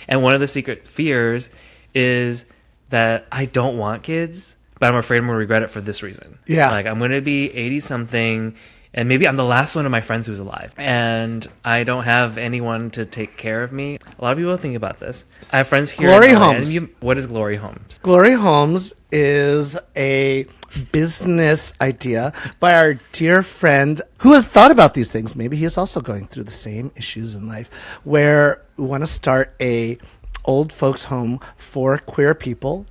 And one of the secret fears is that I don't want kids, but I'm afraid I'm going to regret it for this reason. Yeah. Like, I'm going to be 80-something, and maybe I'm the last one of my friends who's alive, and I don't have anyone to take care of me. A lot of people think about this. I have friends here. Glory Homes. What is Glory Homes? Glory Homes is a business idea by our dear friend who has thought about these things. Maybe he is also going through the same issues in life, where we want to start a old folks home for queer people,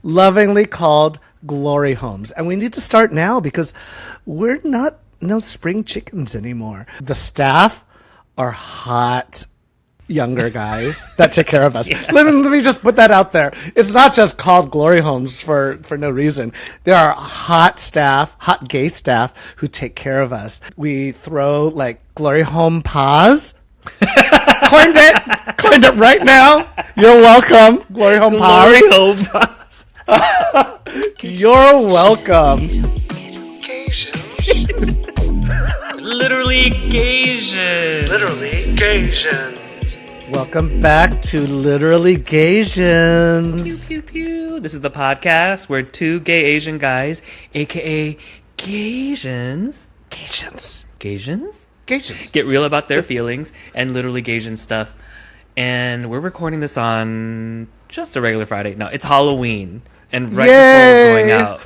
lovingly called Glory Homes. And we need to start now because we're not no spring chickens anymore. The staff are hot younger guys that take care of us. Yeah. Let me just put that out there. It's not just called Glory Homes for no reason. There are hot gay staff who take care of us. We throw like Glory Home paws. Coined it right now. You're welcome. Glory Home paws. Glory Home Paws. You're welcome. Literally Gaysians. Literally Gaysians. Welcome back to Literally Gaysians. Pew, pew, pew. This is the podcast where two gay Asian guys, aka Gaysians, get real about their feelings and literally Gaysian stuff. And we're recording this on just a regular Friday. No, it's Halloween. And right before we're going out,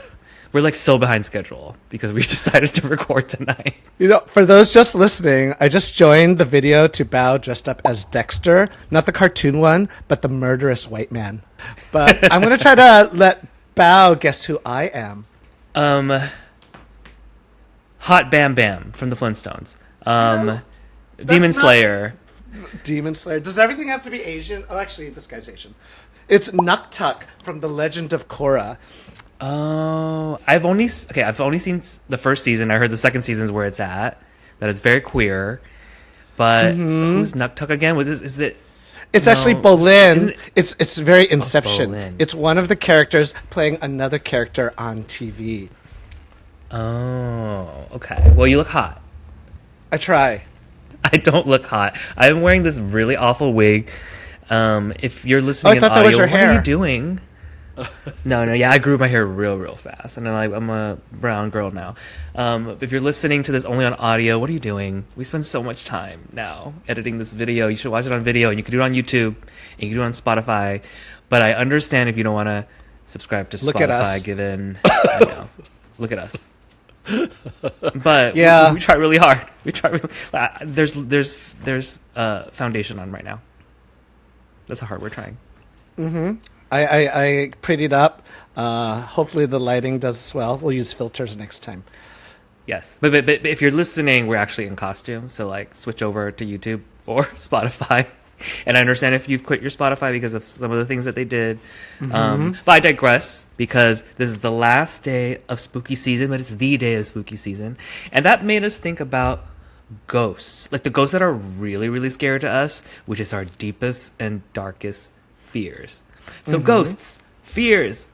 we're like so behind schedule because we decided to record tonight. You know, for those just listening, I just joined the video to Bao dressed up as Dexter. Not the cartoon one, but the murderous white man. But I'm going to try to let Bao guess who I am. Hot Bam Bam from the Flintstones. Demon Slayer. Demon Slayer. Does everything have to be Asian? Oh, actually, this guy's Asian. It's Nuktuk from The Legend of Korra. Oh, I've only seen the first season. I heard the second season's where it's at. That it's very queer. But who's Nuktuk again? Is it? It's actually Bolin. It's very Inception. Bolin. It's one of the characters playing another character on TV. Oh, okay. Well, you look hot. I try. I don't look hot. I'm wearing this really awful wig. If you're listening in thought audio, that was your what hair. are you doing? No, yeah, I grew my hair real fast, and I'm a brown girl now. If you're listening to this only on audio, what are you doing? We spend so much time now editing this video. You should watch it on video, and you can do it on YouTube, and you can do it on Spotify. But I understand if you don't want to subscribe to Look Spotify, at us. given, I know, look at us. But yeah, we try really hard. We try really. There's foundation on right now. That's how hard we're trying. Mm-hmm. I prettied up. Hopefully the lighting does as well. We'll use filters next time. Yes, but if you're listening, we're actually in costume. So like, switch over to YouTube or Spotify. And I understand if you've quit your Spotify because of some of the things that they did. But I digress because this is the last day of spooky season, but it's the day of spooky season. And that made us think about ghosts. Like the ghosts that are really, really scary to us, which is our deepest and darkest fears. So ghosts, fears,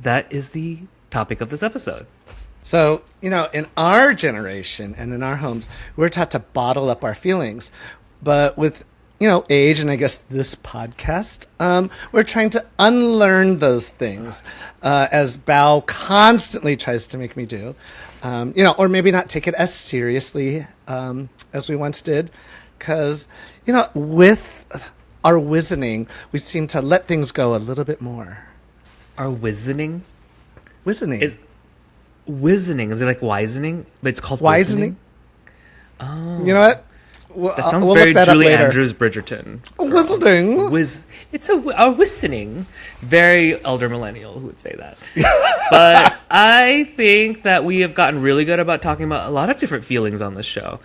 that is the topic of this episode. So, you know, in our generation and in our homes, we're taught to bottle up our feelings. But with age, and I guess this podcast, we're trying to unlearn those things, as Bao constantly tries to make me do, or maybe not take it as seriously as we once did, because, with our wizening, we seem to let things go a little bit more. Our wizening? Wizening. Is it like wisening? But it's called wizening? Oh. You know what? That sounds very Julie Andrews Bridgerton. Whistling. It's a whistling. Very elder millennial who would say that. But I think that we have gotten really good about talking about a lot of different feelings on this show.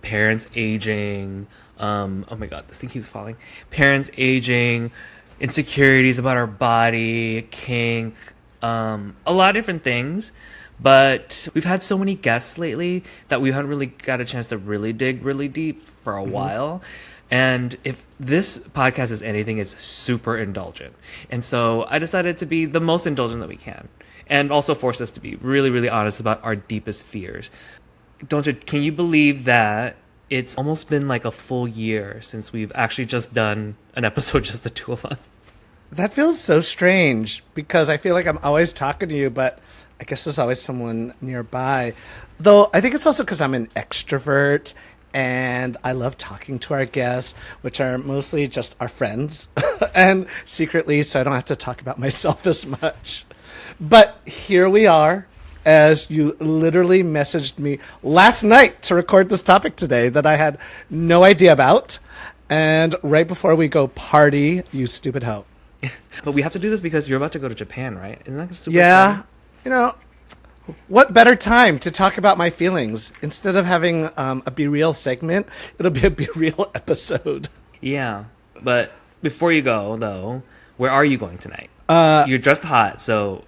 Parents aging. Oh my God, this thing keeps falling. Parents aging. Insecurities about our body. Kink. A lot of different things. But we've had so many guests lately that we haven't really got a chance to really dig really deep for a while. And if this podcast is anything, it's super indulgent. And so I decided to be the most indulgent that we can. And also force us to be really, really honest about our deepest fears. Can you believe that it's almost been like a full year since we've actually just done an episode, just the two of us. That feels so strange because I feel like I'm always talking to you, but I guess there's always someone nearby. Though I think it's also because I'm an extrovert and I love talking to our guests, which are mostly just our friends, and secretly, so I don't have to talk about myself as much. But here we are, as you literally messaged me last night to record this topic today that I had no idea about. And right before we go party, you stupid hoe. But we have to do this because you're about to go to Japan, right? Isn't that super Yeah. exciting? You know, what better time to talk about my feelings? Instead of having a Be Real segment, it'll be a Be Real episode. Yeah. But before you go, though, where are you going tonight? You're dressed hot, so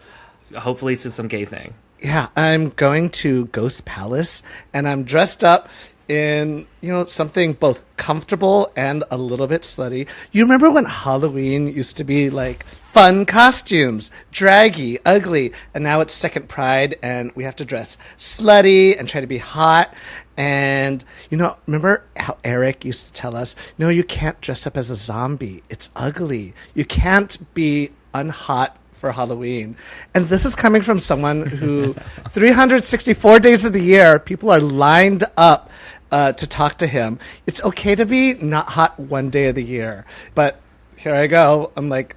hopefully it's some gay thing. Yeah, I'm going to Ghost Palace, and I'm dressed up in, something both comfortable and a little bit slutty. You remember when Halloween used to be like fun costumes, draggy, ugly, and now it's Second Pride and we have to dress slutty and try to be hot. And, remember how Eric used to tell us, no, you can't dress up as a zombie. It's ugly. You can't be unhot for Halloween. And this is coming from someone who 364 days of the year, people are lined up to talk to him. It's okay to be not hot one day of the year. But here I go. I'm like,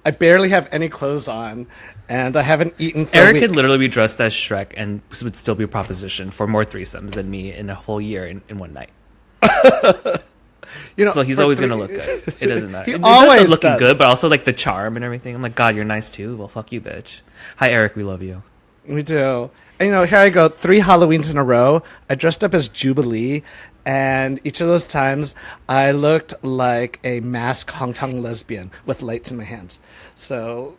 I barely have any clothes on, and I haven't eaten for a Eric week. could literally be dressed as Shrek and would still be a proposition for more threesomes than me in a whole year in one night. So he's always going to look good. It doesn't matter. He He's always looking does. good, but also like the charm and everything. I'm like, God, you're nice too. Well, fuck you, bitch. Hi, Eric. We love you. We do. And, here I go, 3 Halloweens in a row. I dressed up as Jubilee, and each of those times I looked like a masked Hong Kong lesbian with lights in my hands. So,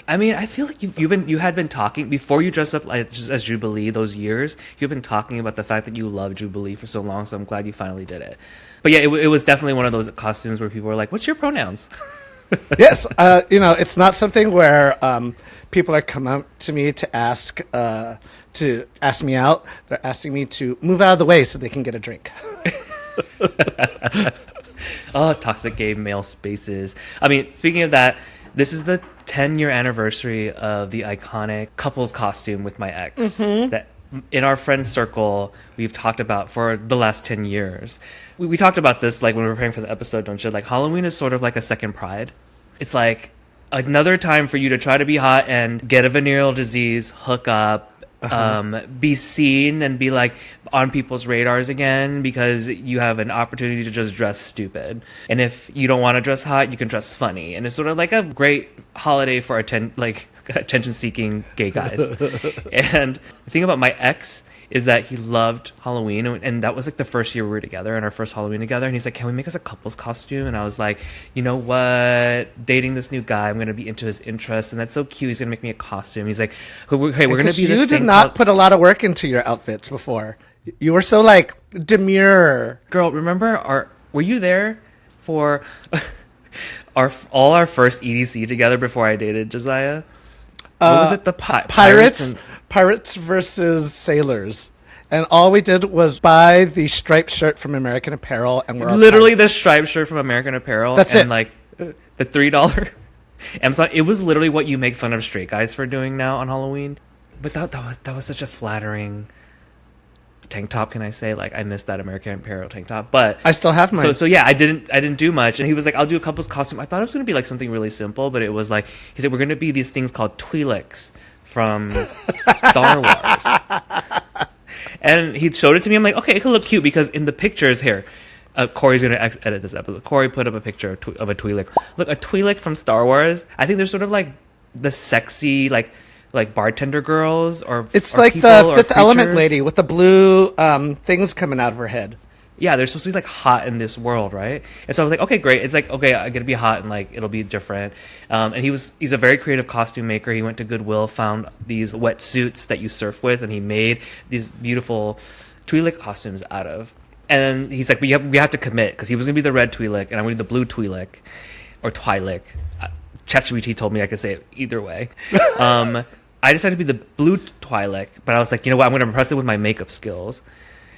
I mean, I feel like you had been talking before you dressed up like, just as Jubilee those years. You've been talking about the fact that you love Jubilee for so long, so I'm glad you finally did it. But yeah, it was definitely one of those costumes where people were like, "What's your pronouns?" yes, it's not something where people are coming up to me to ask me out. They're asking me to move out of the way so they can get a drink. Oh, toxic gay male spaces. I mean, speaking of that, this is the 10-year anniversary of the iconic couple's costume with my ex that in our friend circle we've talked about for the last 10 years. We talked about this like when we were preparing for the episode, don't you? Like Halloween is sort of like a second Pride. It's like another time for you to try to be hot and get a venereal disease, hook up, be seen and be like on people's radars again because you have an opportunity to just dress stupid. And if you don't want to dress hot, you can dress funny. And it's sort of like a great holiday for attention-seeking gay guys. And the thing about my ex is that he loved Halloween, and that was like the first year we were together and our first Halloween together, and he's like, can we make us a couple's costume? And I was like, you know what, dating this new guy, I'm going to be into his interests, and that's so cute, he's going to make me a costume. He's like, hey, we're going to be this you did not put a lot of work into your outfits before. You were so like demure. Girl, remember were you there for all our first EDC together before I dated Josiah? What was it? The Pirates versus sailors. And all we did was buy the striped shirt from American Apparel, and we're literally the striped shirt from American Apparel. That's and it. Like the $3 Amazon. It was literally what you make fun of straight guys for doing now on Halloween. But that was such a flattering tank top. Can I say, like, I missed that American Apparel tank top, but I still have mine. So yeah, I didn't do much, and he was like, I'll do a couple's costume. I thought it was gonna be like something really simple, but it was like, he said, we're gonna be these things called Twi'leks from Star Wars. And he showed it to me. I'm like, okay, it could look cute because in the pictures here, Corey's going to edit this episode. Corey put up a picture of a Twi'lek. Look, a Twi'lek from Star Wars. I think they're sort of like the sexy, like bartender girls, or it's or like people, the or Fifth Element creatures. lady with the blue things coming out of her head. Yeah, they're supposed to be like hot in this world, right? And so I was like, okay, great. It's like, okay, I get to be hot and like it'll be different. And he's a very creative costume maker. He went to Goodwill, found these wetsuits that you surf with, and he made these beautiful Twi'lek costumes out of. And he's like, we have to commit, because he was gonna be the red Twi'lek, and I'm gonna be the blue Twi'lek or Twi'lek. ChatGPT told me I could say it either way. I decided to be the blue Twi'lek, but I was like, you know what? I'm gonna impress it with my makeup skills.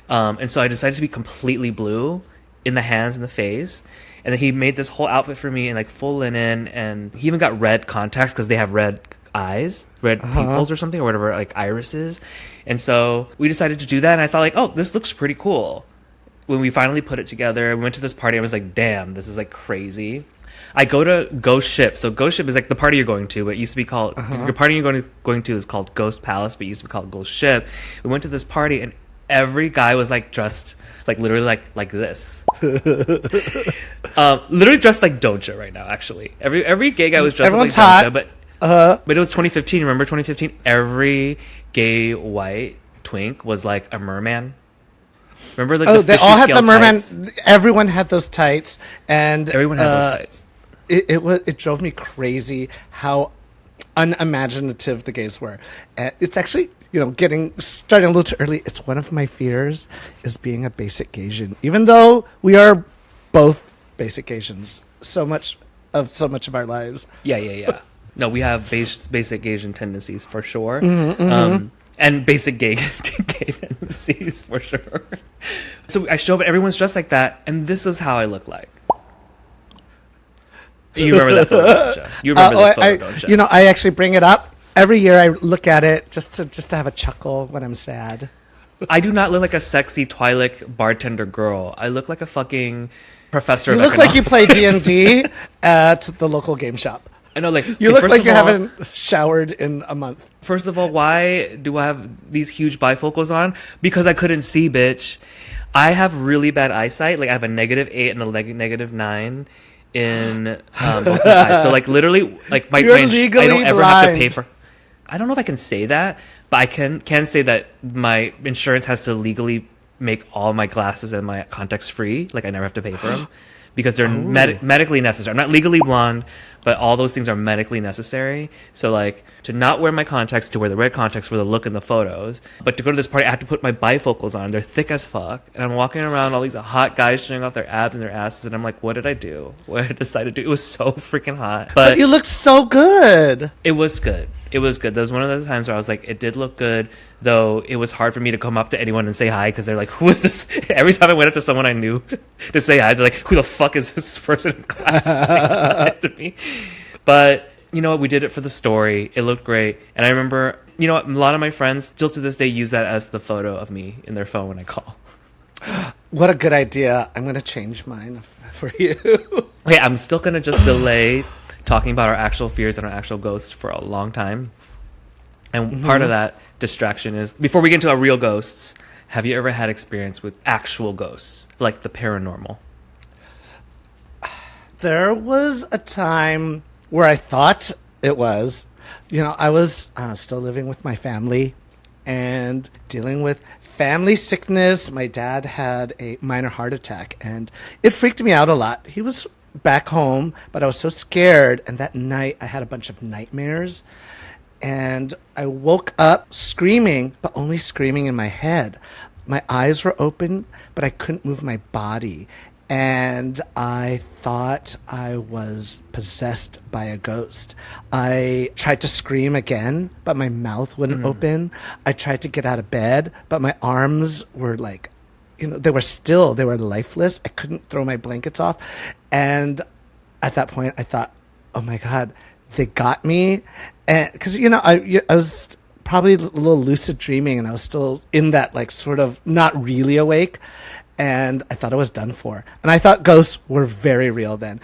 And so I decided to be completely blue in the hands and the face. And then he made this whole outfit for me in like full linen, and he even got red contacts because they have red eyes, red pupils or something, or whatever, like irises. And so we decided to do that, and I thought like, oh, this looks pretty cool. When we finally put it together, we went to this party. I was like, damn, this is like crazy. I go to Ghost Ship. So Ghost Ship is like the party you're going to, but it used to be called, your party you're going to is called Ghost Palace, but it used to be called Ghost Ship. We went to this party, and every guy was like dressed like literally like this. Literally dressed like Doja right now, actually. Every gay guy was dressed Everyone's like hot. Doja, but it was 2015. Remember 2015? Every gay white twink was like a merman. Remember like the they fishy all had the scale merman. tights? Everyone had those tights, and Everyone had those tights. It drove me crazy how unimaginative the gays were. It's actually, starting a little too early. It's one of my fears is being a basic Gaysian, even though we are both basic Gaysians. So much of our lives. Yeah. No, we have basic Asian tendencies for sure. Mm-hmm. And basic gay tendencies for sure. So I show up, everyone's dressed like that, and this is how I look like. You remember that photo, don't you? You remember this photo, don't you? I actually bring it up every year. I look at it just to have a chuckle when I'm sad. I do not look like a sexy Twi'lek bartender girl. I look like a fucking professor. You of look like you play economics. D&D at the local game shop. I know, like You look first like of you all- haven't showered in a month. First of all, why do I have these huge bifocals on? Because I couldn't see, bitch. I have really bad eyesight. Like I have a -8 and a -9 in both my eyes. So like literally, like my You're I legally don't ever have to blind. pay for. I don't know if I can say that, but I can say that my insurance has to legally make all my glasses and my contacts free. Like I never have to pay for them because they're medically necessary. I'm not legally blonde, but all those things are medically necessary. So like to not wear my contacts, to wear the red contacts for the look in the photos, but to go to this party, I have to put my bifocals on. They're thick as fuck, and I'm walking around all these hot guys showing off their abs and their asses, and I'm like, what did I do? What did I decide to do? It was so freaking hot, But you look so good. it was good. It was good. That was one of the times where I was like, it did look good, though it was hard for me to come up to anyone and say hi because they're like, who is this? Every time I went up to someone I knew to say hi, they're like, who the fuck is this person in class saying hi to me? But you know what? We did it for the story. It looked great. And I remember, you know what? A lot of my friends still to this day use that as the photo of me in their phone when I call. What a good idea. I'm going to change mine for you. Okay, I'm still going to just delay talking about our actual fears and our actual ghosts for a long time. And part of that distraction is, before we get into our real ghosts, have you ever had experience with actual ghosts, like the paranormal? There was a time where I thought it was. I was still living with my family and dealing with family sickness. My dad had a minor heart attack, and it freaked me out a lot. He was back home, but I was so scared, and that night I had a bunch of nightmares, and I woke up screaming, but only screaming in my head. My eyes were open, but I couldn't move my body. And I thought I was possessed by a ghost. I tried to scream again, but my mouth wouldn't open. I tried to get out of bed, but my arms were like, they were still, they were lifeless. I couldn't throw my blankets off. And at that point, I thought, oh my God, they got me. And because, I was probably a little lucid dreaming, and I was still in that, like, sort of not really awake. And I thought I was done for. And I thought ghosts were very real then.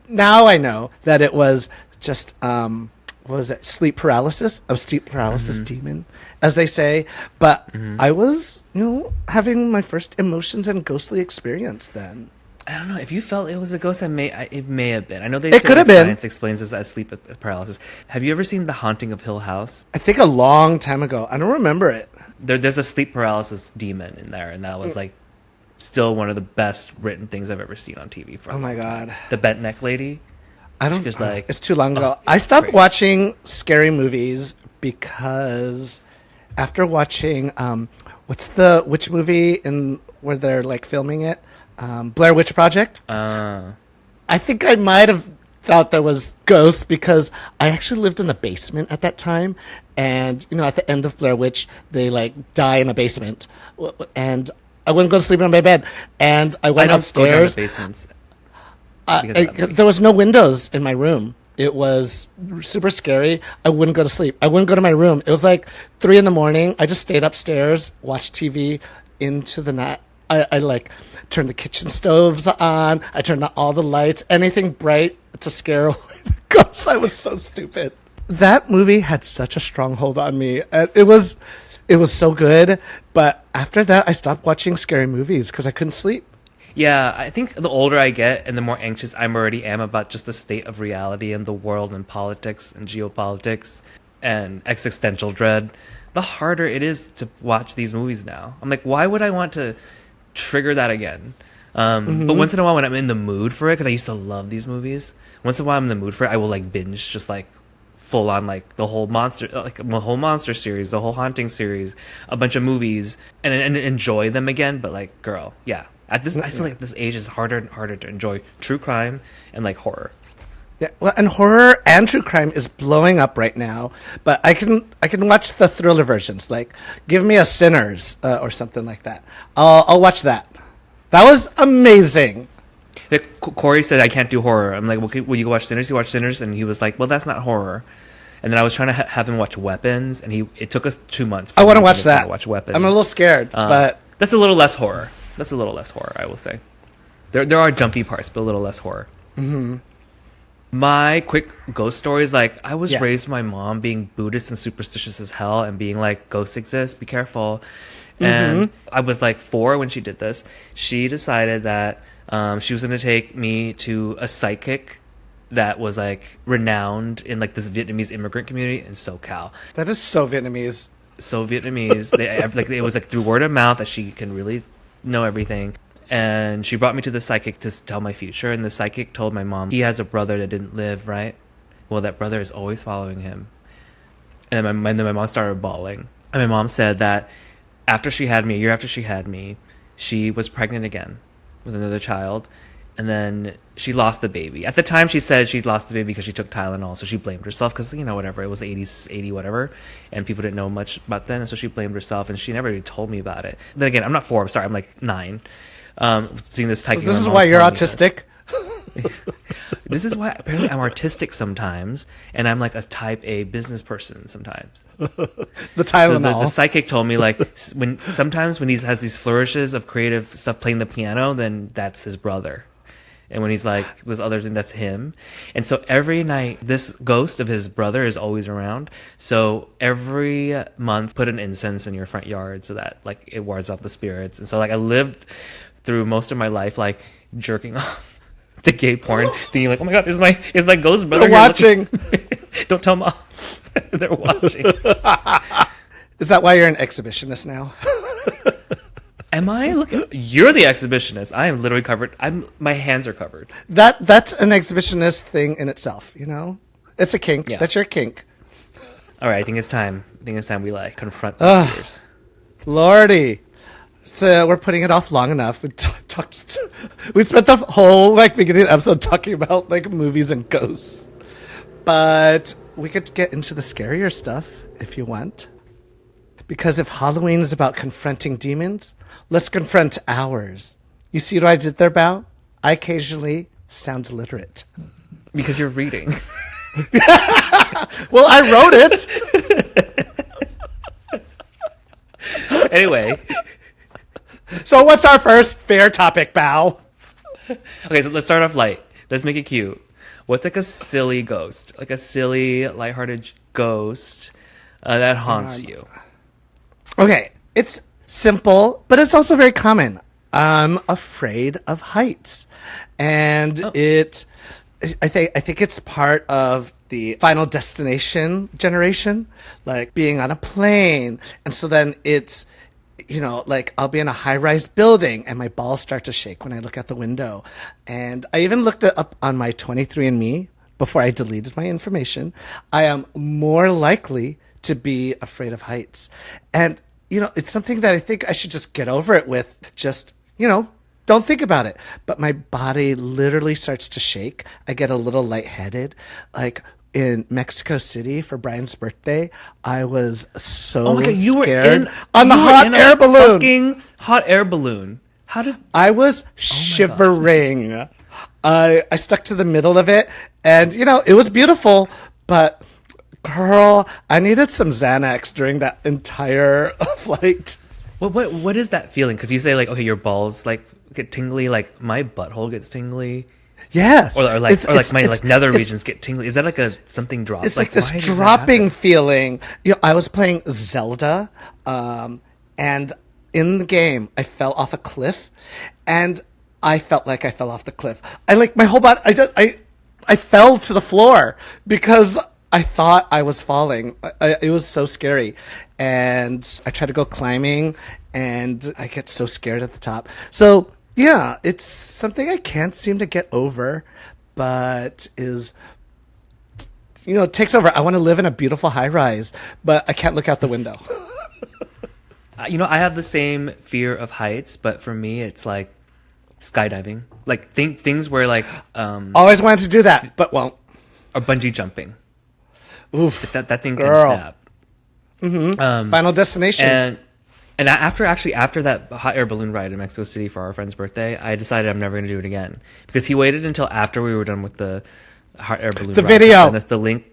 Now I know that it was just, what was it? Sleep paralysis demon, as they say. But I was, having my first emotions and ghostly experience then. I don't know. If you felt it was a ghost, it may have been. I know they It say could have that been. science explains this as sleep paralysis. Have you ever seen The Haunting of Hill House? I think a long time ago. I don't remember it. There's a sleep paralysis demon in there, and that was like still one of the best written things I've ever seen on TV. Oh my God. The bent neck lady. I don't. Just like, it's too long ago. oh, I stopped great. watching scary movies because after watching what's the witch movie in where they're like filming it, Blair Witch Project. I think I might have thought there was ghosts because I actually lived in a basement at that time, and at the end of Blair Witch, they like die in a basement, and I wouldn't go to sleep in my bed. And I I went don't go down to upstairs. basements because of that movie. There was no windows in my room. It was super scary. I wouldn't go to sleep. I wouldn't go to my room. It was like 3 a.m. I just stayed upstairs, watched TV into the night. I like turned the kitchen stoves on. I turned on all the lights, anything bright to scare away the ghosts. I was so stupid. That movie had such a stronghold on me. It was so good. But after that, I stopped watching scary movies because I couldn't sleep. Yeah, I think the older I get and the more anxious I already am about just the state of reality and the world and politics and geopolitics and existential dread, the harder it is to watch these movies now. I'm like, why would I want to trigger that again? But once in a while when I'm in the mood for it, because I used to love these movies, once in a while I'm in the mood for it, I will like binge just like full on like the whole monster series, the whole haunting series, a bunch of movies, and enjoy them again. But like, girl, yeah. I feel like at this age is harder and harder to enjoy true crime and like horror. Yeah, well, and horror and true crime is blowing up right now. But I can watch the thriller versions. Like, give me a Sinners or something like that. I'll watch that. That was amazing. Corey said I can't do horror. I'm like, well, will you watch Sinners? You watch Sinners, and he was like, well, that's not horror. And then I was trying to have him watch Weapons, and it took us 2 months. I want to watch that. Watch Weapons. I'm a little scared, but that's a little less horror. That's a little less horror, I will say. There are jumpy parts, but a little less horror. Mm-hmm. My quick ghost story is like, I was raised with my mom being Buddhist and superstitious as hell and being like, ghosts exist, be careful. And I was like 4 when she did this. She decided that she was going to take me to a psychic that was like renowned in like this Vietnamese immigrant community in SoCal. That is so Vietnamese. So Vietnamese. It was like through word of mouth that she can really know everything. And she brought me to the psychic to tell my future. And the psychic told my mom he has a brother that didn't live, right? Well, that brother is always following him. And then my mom started bawling. And my mom said that a year after she had me, she was pregnant again with another child. And then she lost the baby. At the time, she said she lost the baby because she took Tylenol. So she blamed herself because, whatever. It was 80 whatever. And people didn't know much about then. And so she blamed herself. And she never really told me about it. Then again, I'm not 4. I'm sorry. I'm like 9. Seeing this typing. So this is why you're autistic? This is why apparently I'm artistic sometimes. And I'm like a type A business person sometimes. The Tylenol. So the psychic told me like sometimes when he has these flourishes of creative stuff playing the piano, then that's his brother. And when he's like, this other thing, that's him. And so every night, this ghost of his brother is always around. So every month, put an incense in your front yard so that like it wards off the spirits. And so like I lived through most of my life like jerking off to gay porn, thinking like, oh my god, is my ghost brother They're watching? Don't tell mom. They're watching. Is that why you're an exhibitionist now? Am I looking? You're the exhibitionist. I am literally covered. My hands are covered. That's an exhibitionist thing in itself. It's a kink. Yeah. That's your kink. All right, I think it's time we like confront the fears. Lordy. So we're putting it off long enough. We spent the whole beginning of the episode talking about movies and ghosts. But we could get into the scarier stuff if you want. Because if Halloween is about confronting demons, let's confront ours. You see what I did there, Bao? I occasionally sound literate. Because you're reading. Well, I wrote it. Anyway. So what's our first fair topic, Bao? Okay, so let's start off light. Let's make it cute. What's like a silly ghost? Like a silly, lighthearted ghost that haunts you? Okay, it's simple, but it's also very common. I'm afraid of heights. And I think it's part of the Final Destination generation, like being on a plane. And so then it's, I'll be in a high-rise building and my balls start to shake when I look out the window. And I even looked it up on my 23andMe before I deleted my information. I am more likely to be afraid of heights. And, it's something that I think I should just get over it with. Just, don't think about it. But my body literally starts to shake. I get a little lightheaded. Like, in Mexico City for Brian's birthday, I was so Oh my God, you were scared in on the you were hot in a air balloon. fucking hot air balloon. How did? I was shivering. I stuck to the middle of it, and it was beautiful, but girl, I needed some Xanax during that entire flight. What is that feeling? Because you say like, okay, your balls like get tingly, like my butthole gets tingly. Yes, Or my nether regions get tingly. Is that like something drops? It's like this dropping feeling. I was playing Zelda, and in the game, I fell off a cliff, and I felt like I fell off the cliff. My whole body. I fell to the floor because I thought I was falling. It was so scary, and I tried to go climbing, and I get so scared at the top. So yeah, it's something I can't seem to get over, but takes over. I want to live in a beautiful high rise, but I can't look out the window. I have the same fear of heights, but for me, it's like skydiving. Like things where like always wanted to do that, but won't. Or bungee jumping. Oof, that thing girl. can snap. Mm-hmm. Final Destination. And after that hot air balloon ride in Mexico City for our friend's birthday, I decided I'm never going to do it again because he waited until after we were done with the hot air balloon. The ride video. to send us the link,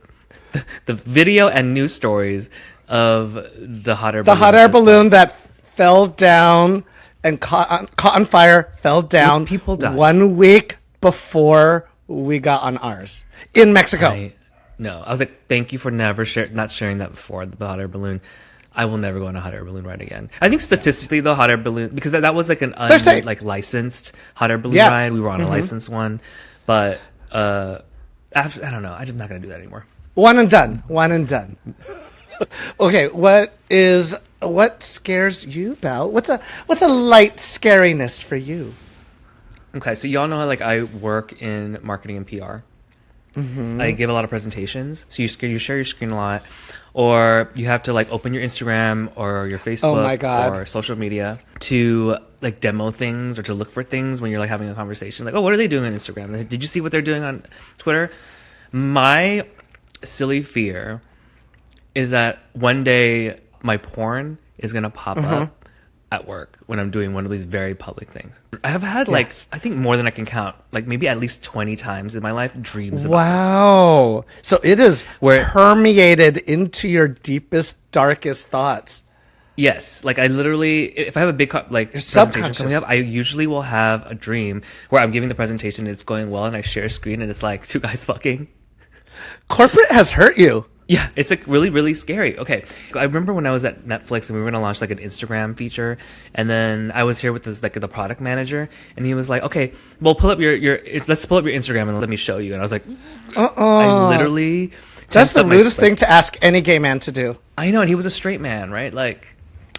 the video and news stories of the hot air balloon. The hot air balloon that fell down and caught on fire, fell down. People died 1 week before we got on ours in Mexico. I was like, thank you for not sharing that before the hot air balloon. I will never go on a hot air balloon ride again. I think statistically, the hot air balloon, because that was like an licensed hot air balloon ride. We were on a licensed one, but I don't know. I'm just not going to do that anymore. One and done. Okay, what scares you about? What's a light scariness for you? Okay, so y'all know how like I work in marketing and PR. Mm-hmm. I give a lot of presentations, so you share your screen a lot, or you have to like open your Instagram or your Facebook or social media to like demo things or to look for things when you're like having a conversation. Like, oh, what are they doing on Instagram? Did you see what they're doing on Twitter? My silly fear is that one day my porn is gonna pop up at work when I'm doing one of these very public things. I have had I think more than I can count, like maybe at least 20 times in my life, dreams about this. Wow. So it is permeated into your deepest, darkest thoughts. Yes. Like I literally, if I have a big presentation coming up, I usually will have a dream where I'm giving the presentation, it's going well, and I share a screen and it's like two guys fucking. Corporate has hurt you. Yeah, it's like really, really scary. Okay, I remember when I was at Netflix and we were gonna launch like an Instagram feature, and then I was here with this like the product manager, and he was like, "Okay, well, pull up let's pull up your Instagram and let me show you." And I was like, I literally that's the rudest thing to ask any gay man to do. I know, and he was a straight man, right? Like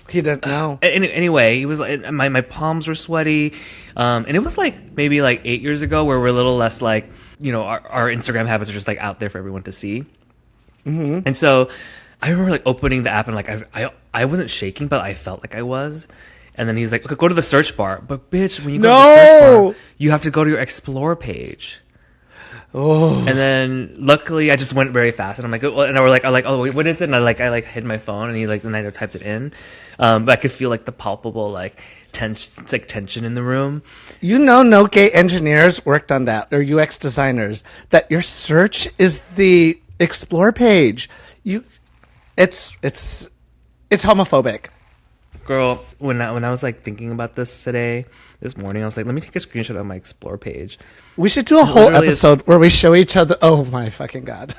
he didn't know. Anyway, he was like, my palms were sweaty, and it was like maybe like 8 years ago where we're a little less like our Instagram habits are just like out there for everyone to see. Mm-hmm. And so I remember like opening the app and like I wasn't shaking, but I felt like I was. And then he was like, okay, go to the search bar. But bitch, when you go to the search bar, you have to go to your explore page. Oh. And then luckily I just went very fast and I'm like, well, and I were like, oh wait, what is it? And I hid my phone and then I typed it in. But I could feel like the palpable tension in the room. No gay engineers worked on that, or UX designers, that your search is the explore page. It's homophobic. Girl, when I was like thinking about this morning, I was like, let me take a screenshot of my explore page. We should do a whole episode where we show each other. Oh my fucking god!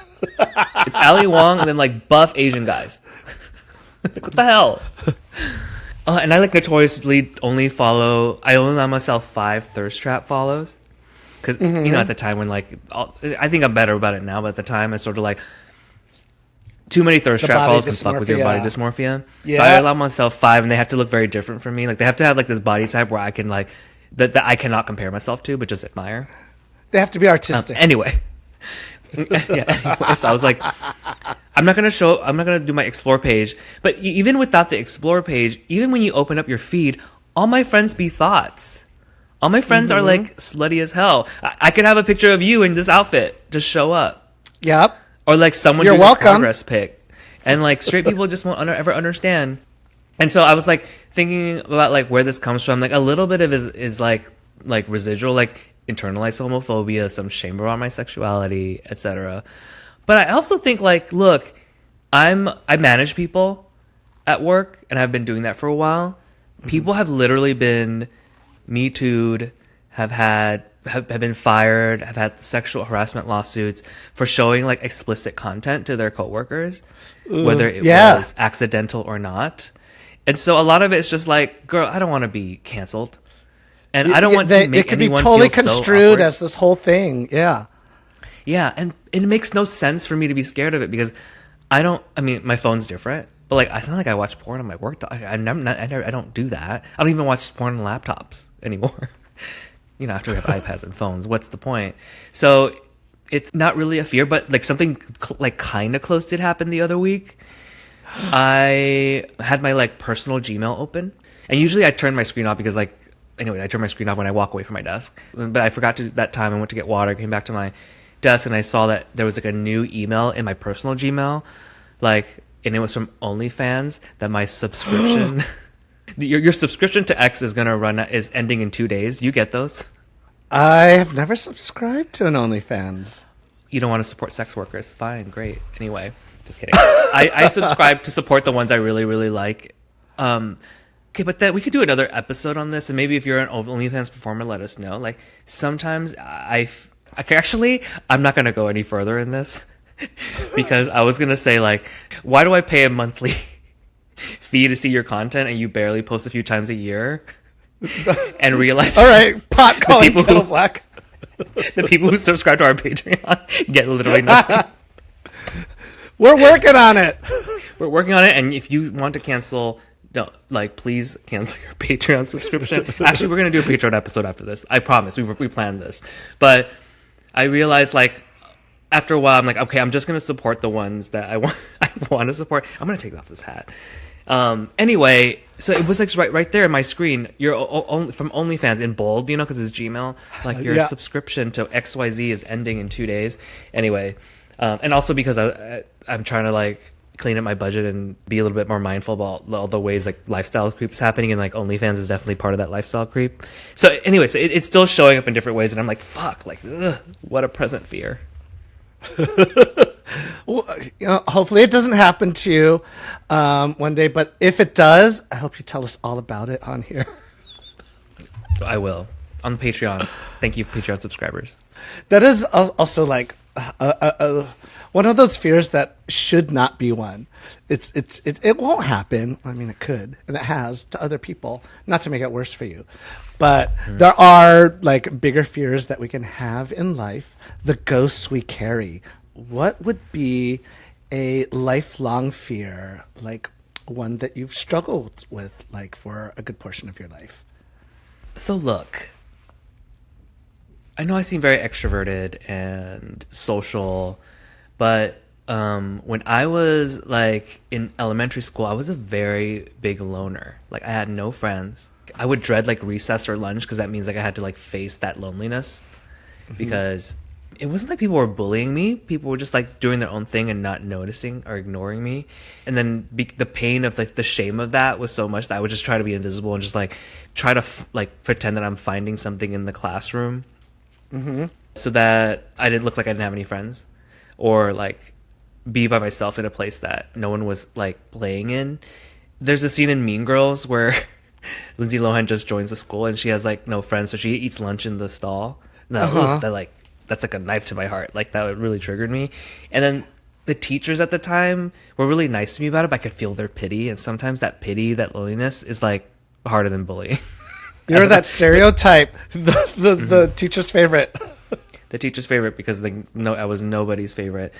It's Ali Wong and then like buff Asian guys. Like, what the hell? And I like notoriously only allow myself 5 thirst trap follows. Because, at the time when, I think I'm better about it now, but at the time, I sort of too many thirst trap follows can fuck with your body dysmorphia. Yeah. So I allow myself 5, and they have to look very different for me. Like, they have to have, this body type where I can, that I cannot compare myself to, but just admire. They have to be artistic. Anyway. So I was like, I'm not going to do my explore page. But even without the explore page, even when you open up your feed, all my friends be thoughts. All my friends are slutty as hell. I could have a picture of you in this outfit just show up. Yep. or like someone You're doing welcome. a progress pic, and like straight people just won't ever understand. And so I was like thinking about like where this comes from. Like a little bit of it is like residual, like internalized homophobia, some shame around my sexuality, etc. But I also think like, look, I manage people at work, and I've been doing that for a while. People have literally been Me Too'd, have been fired, have had sexual harassment lawsuits for showing like explicit content to their coworkers, whether it was accidental or not. And so a lot of it is just like, girl, I don't want to be canceled, and I don't want to make anyone feel so awkward. It could be totally construed as this whole thing. Yeah, and it makes no sense for me to be scared of it because I mean, my phone's different. But like, it's not like I watch porn on my work. I don't do that. I don't even watch porn on laptops anymore. You know, after we have iPads and phones, what's the point? So it's not really a fear, but like something like kind of close did happen the other week. I had my like personal Gmail open, and usually I turn my screen off because like, anyway, I turn my screen off when I walk away from my desk. But I forgot to that time. I went to get water, came back to my desk, and I saw that there was like a new email in my personal Gmail, like. And it was from OnlyFans that my subscription, your subscription to X is ending in 2 days. You get those? I have never subscribed to an OnlyFans. You don't want to support sex workers? Fine, great. Anyway, just kidding. I subscribe to support the ones I really, really like. Okay, but then we could do another episode on this, and maybe if you're an OnlyFans performer, let us know. Like sometimes I'm not going to go any further in this. Because I was gonna say like, why do I pay a monthly fee to see your content and you barely post a few times a year? And realize, all right, pot calling kettle black. The people who subscribe to our Patreon get literally nothing. We're working on it. We're working on it, and if you want to cancel, no, like please cancel your Patreon subscription. Actually, we're gonna do a Patreon episode after this. I promise. We planned this, but I realized like. After a while, I'm like, okay, I'm just going to support the ones that I want to support. I'm going to take off this hat. Anyway, so it was like right there in my screen. You're from OnlyFans in bold, you know, because it's Gmail. Like your subscription to XYZ is ending in 2 days. Anyway, and also because I'm trying to like clean up my budget and be a little bit more mindful about all the ways like lifestyle creep's happening, and like OnlyFans is definitely part of that lifestyle creep. So anyway, so it's still showing up in different ways, and I'm like, fuck, like, ugh, what a present fear. Well, you know, hopefully it doesn't happen to you one day, but if it does, I hope you tell us all about it on here. I will on Patreon. Thank you, Patreon subscribers. That is also like one of those fears that should not be one. It won't happen. I mean, it could, and it has to other people. Not to make it worse for you, but there are like bigger fears that we can have in life. The ghosts we carry. What would be a lifelong fear, like one that you've struggled with, like for a good portion of your life? So look, I know I seem very extroverted and social, but when I was like in elementary school, I was a very big loner. Like I had no friends. I would dread like recess or lunch because that means like I had to like face that loneliness, because it wasn't like people were bullying me. People were just like doing their own thing and not noticing or ignoring me. And then the pain of like the shame of that was so much that I would just try to be invisible and just like try to like pretend that I'm finding something in the classroom, so that I didn't look like I didn't have any friends, or like be by myself in a place that no one was like playing in. There's a scene in Mean Girls where Lindsay Lohan just joins the school and she has like no friends, so she eats lunch in the stall. That's like a knife to my heart. Like that really triggered me. And then the teachers at the time were really nice to me about it, but I could feel their pity, and sometimes that pity, that loneliness is like harder than bullying. You're that stereotype, the teacher's favorite. The teacher's favorite, because I was nobody's favorite.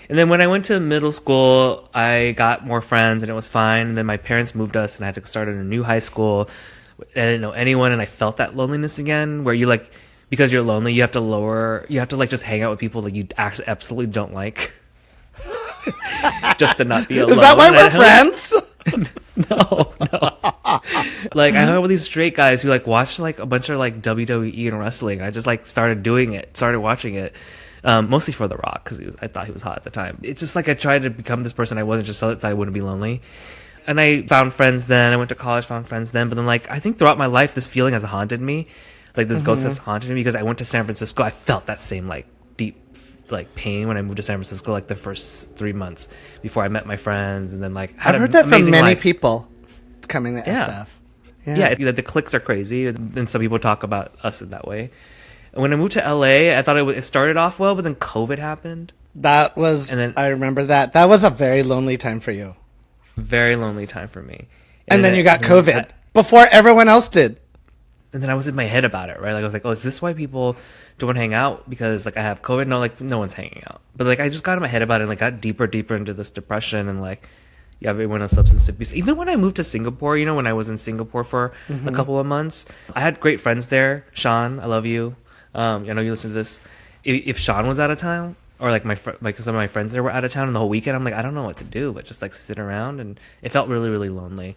And then when I went to middle school, I got more friends and it was fine. And then my parents moved us and I had to start at a new high school. I didn't know anyone, and I felt that loneliness again, where you like, because you're lonely, you have to like just hang out with people that you actually absolutely don't like. Just to not be alone. Is that why we're friends? No. Like I hung out with these straight guys who like watched like a bunch of like WWE and wrestling. And I just like started watching it. mostly for The Rock, because I thought he was hot at the time. It's just like I tried to become this person I wasn't, just so that I wouldn't be lonely. And I found friends then. I went to college, found friends then. But then, like, I think throughout my life, this feeling has haunted me. Like, this ghost has haunted me because I went to San Francisco. I felt that same, like, deep, like, pain when I moved to San Francisco, like, the first 3 months before I met my friends. And then, like, I've heard that from many people coming to SF. Yeah, the cliques are crazy. And some people talk about us in that way. And when I moved to LA, I thought it started off well, but then COVID happened. That was, I remember that. That was a very lonely time for you. Very lonely time for me. And then you got COVID before everyone else did. And then I was in my head about it, right? Like, I was like, oh, is this why people don't hang out? Because, like, I have COVID? No, like, no one's hanging out. But, like, I just got in my head about it and, like, got deeper into this depression and, like, yeah, everyone has substance abuse. Even when I moved to Singapore, you know, when I was in Singapore for a couple of months, I had great friends there. Sean, I love you. I know you listen to this. If Sean was out of town, or like some of my friends there were out of town, and the whole weekend, I'm like, I don't know what to do, but just like sit around, and it felt really, really lonely.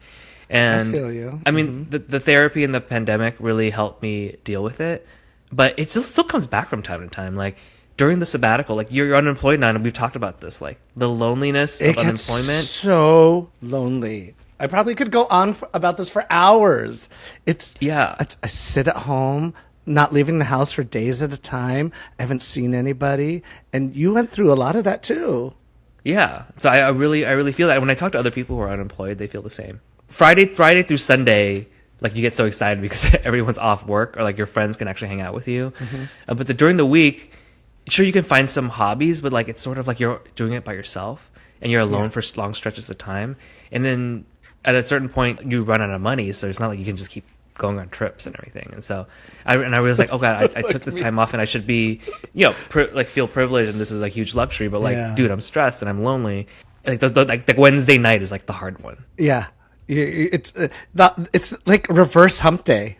And I feel you. I mean, the therapy and the pandemic really helped me deal with it, but it still comes back from time to time. Like during the sabbatical, like you're unemployed now, and we've talked about this, like the loneliness of unemployment. So lonely. I probably could go on about this for hours. I sit at home, not leaving the house for days at a time. I haven't seen anybody. And you went through a lot of that too. Yeah. So I really feel that. When I talk to other people who are unemployed, they feel the same. Friday through Sunday, like you get so excited because everyone's off work, or like your friends can actually hang out with you. But during the week, sure, you can find some hobbies, but like it's sort of like you're doing it by yourself and you're alone for long stretches of time. And then at a certain point, you run out of money. So it's not like you can just keep going on trips and everything. And so I was like, oh God, I took this time off and I should be, you know, feel privileged, and this is a huge luxury, but like, dude, I'm stressed and I'm lonely. Like the Wednesday night is like the hard one. Yeah. It's like reverse hump day.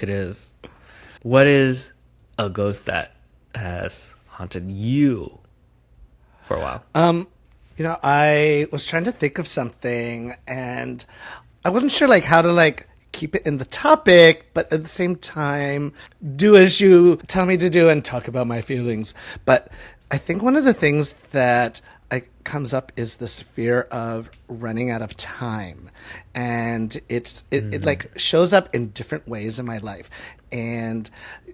It is. What is a ghost that has haunted you for a while? You know, I was trying to think of something and I wasn't sure like how to like keep it in the topic, but at the same time, do as you tell me to do and talk about my feelings. But I think one of the things that comes up is this fear of running out of time. And it like shows up in different ways in my life. And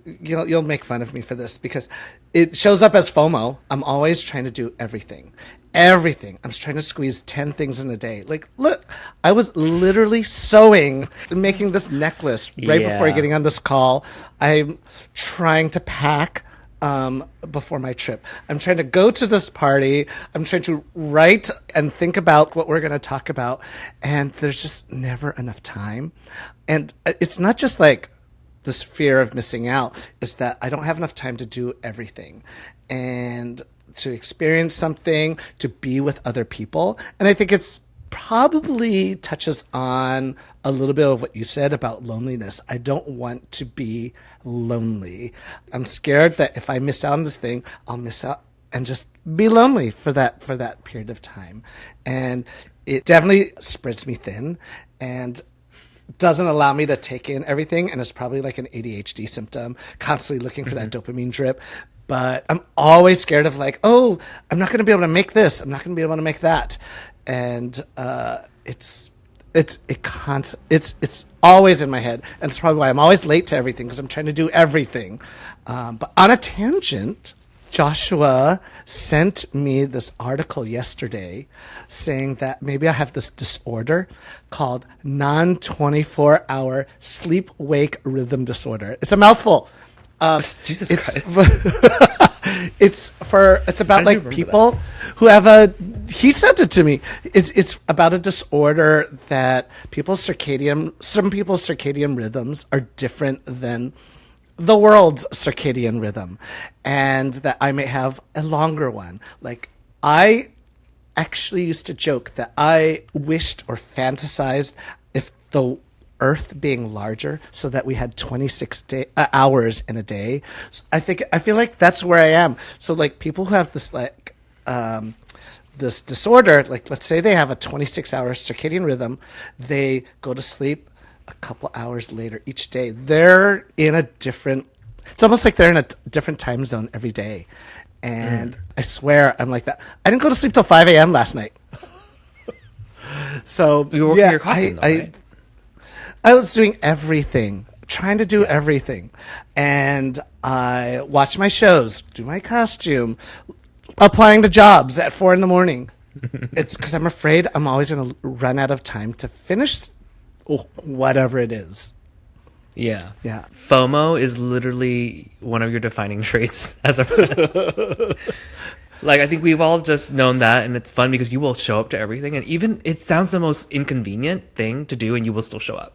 you'll make fun of me for this because it shows up as FOMO. I'm always trying to do everything. I'm trying to squeeze 10 things in a day. Like, look, I was literally sewing and making this necklace right before getting on this call. I'm trying to pack before my trip. I'm trying to go to this party. I'm trying to write and think about what we're going to talk about. And there's just never enough time. And it's not just like this fear of missing out, is that I don't have enough time to do everything. And to experience something, to be with other people. And I think it's probably touches on a little bit of what you said about loneliness. I don't want to be lonely. I'm scared that if I miss out on this thing, I'll miss out and just be lonely for that period of time. And it definitely spreads me thin and doesn't allow me to take in everything. And it's probably like an ADHD symptom, constantly looking for that dopamine drip. But I'm always scared of like, oh, I'm not going to be able to make this. I'm not going to be able to make that. And it's always in my head. And it's probably why I'm always late to everything, because I'm trying to do everything. But on a tangent, Joshua sent me this article yesterday saying that maybe I have this disorder called non-24-hour sleep-wake rhythm disorder. It's a mouthful. Jesus Christ. It's about like people who have he sent it to me. It's about a disorder that some people's circadian rhythms are different than the world's circadian rhythm, and that I may have a longer one. Like, I actually used to joke that I wished or fantasized if the Earth being larger so that we had 26 hours in a day. So I feel like that's where I am. So like people who have this like this disorder, like let's say they have a 26-hour circadian rhythm, they go to sleep a couple hours later each day. They're in a different, it's almost like they're in a different time zone every day. And I swear I'm like that. I didn't go to sleep till 5 a.m. last night. So You were working your costume, though, right? I was doing everything, trying to do everything. And I watch my shows, do my costume, applying to jobs at 4 a.m. It's because I'm afraid I'm always going to run out of time to finish whatever it is. Yeah. Yeah. FOMO is literally one of your defining traits as a friend. Like, I think we've all just known that, and it's fun because you will show up to everything, and even it sounds the most inconvenient thing to do, and you will still show up.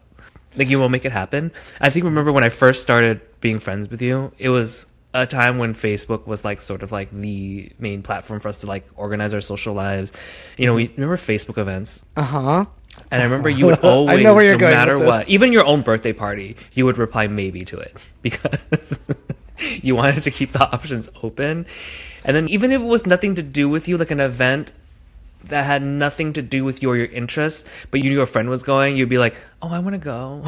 Like, you will make it happen. I think, remember when I first started being friends with you, it was a time when Facebook was like sort of like the main platform for us to like organize our social lives. You know, we remember Facebook events. Uh-huh. And I remember you would always, no matter what, even your own birthday party, you would reply maybe to it because you wanted to keep the options open. And then even if it was nothing to do with you, like an event that had nothing to do with you or your interests, but you knew a friend was going, you'd be like, oh, I want to go.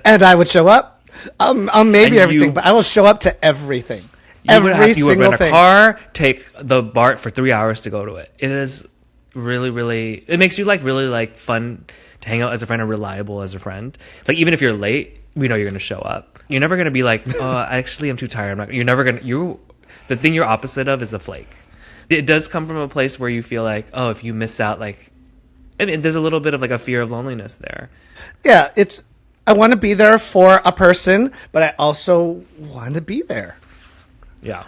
And I would show up. I'll maybe everything, but I will show up to everything. You would rent a car, take the BART for 3 hours to go to it. It is really, really, it makes you like really like fun to hang out as a friend and reliable as a friend. Like, even if you're late, we know you're going to show up. You're never going to be like, oh, actually, I'm too tired. You're never going to, the thing you're opposite of is a flake. It does come from a place where you feel like, oh, if you miss out, like, I mean, there's a little bit of like a fear of loneliness there. Yeah, I want to be there for a person, but I also want to be there. Yeah.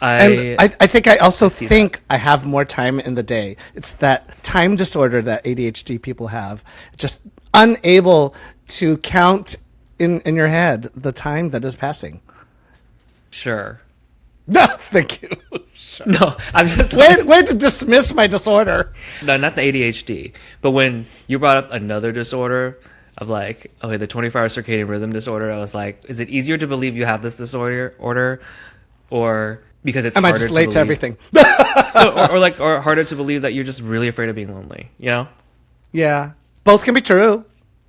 I think I also think I have more time in the day. It's that time disorder that ADHD people have. Just unable to count in your head the time that is passing. Sure. No, thank you. Sure. No, I'm just way to dismiss my disorder. No, not the ADHD. But when you brought up another disorder of like, okay, the 24-hour circadian rhythm disorder, I was like, is it easier to believe you have this disorder, or because it's am harder I just late to believe, everything? or harder to believe that you're just really afraid of being lonely? You know? Yeah, both can be true.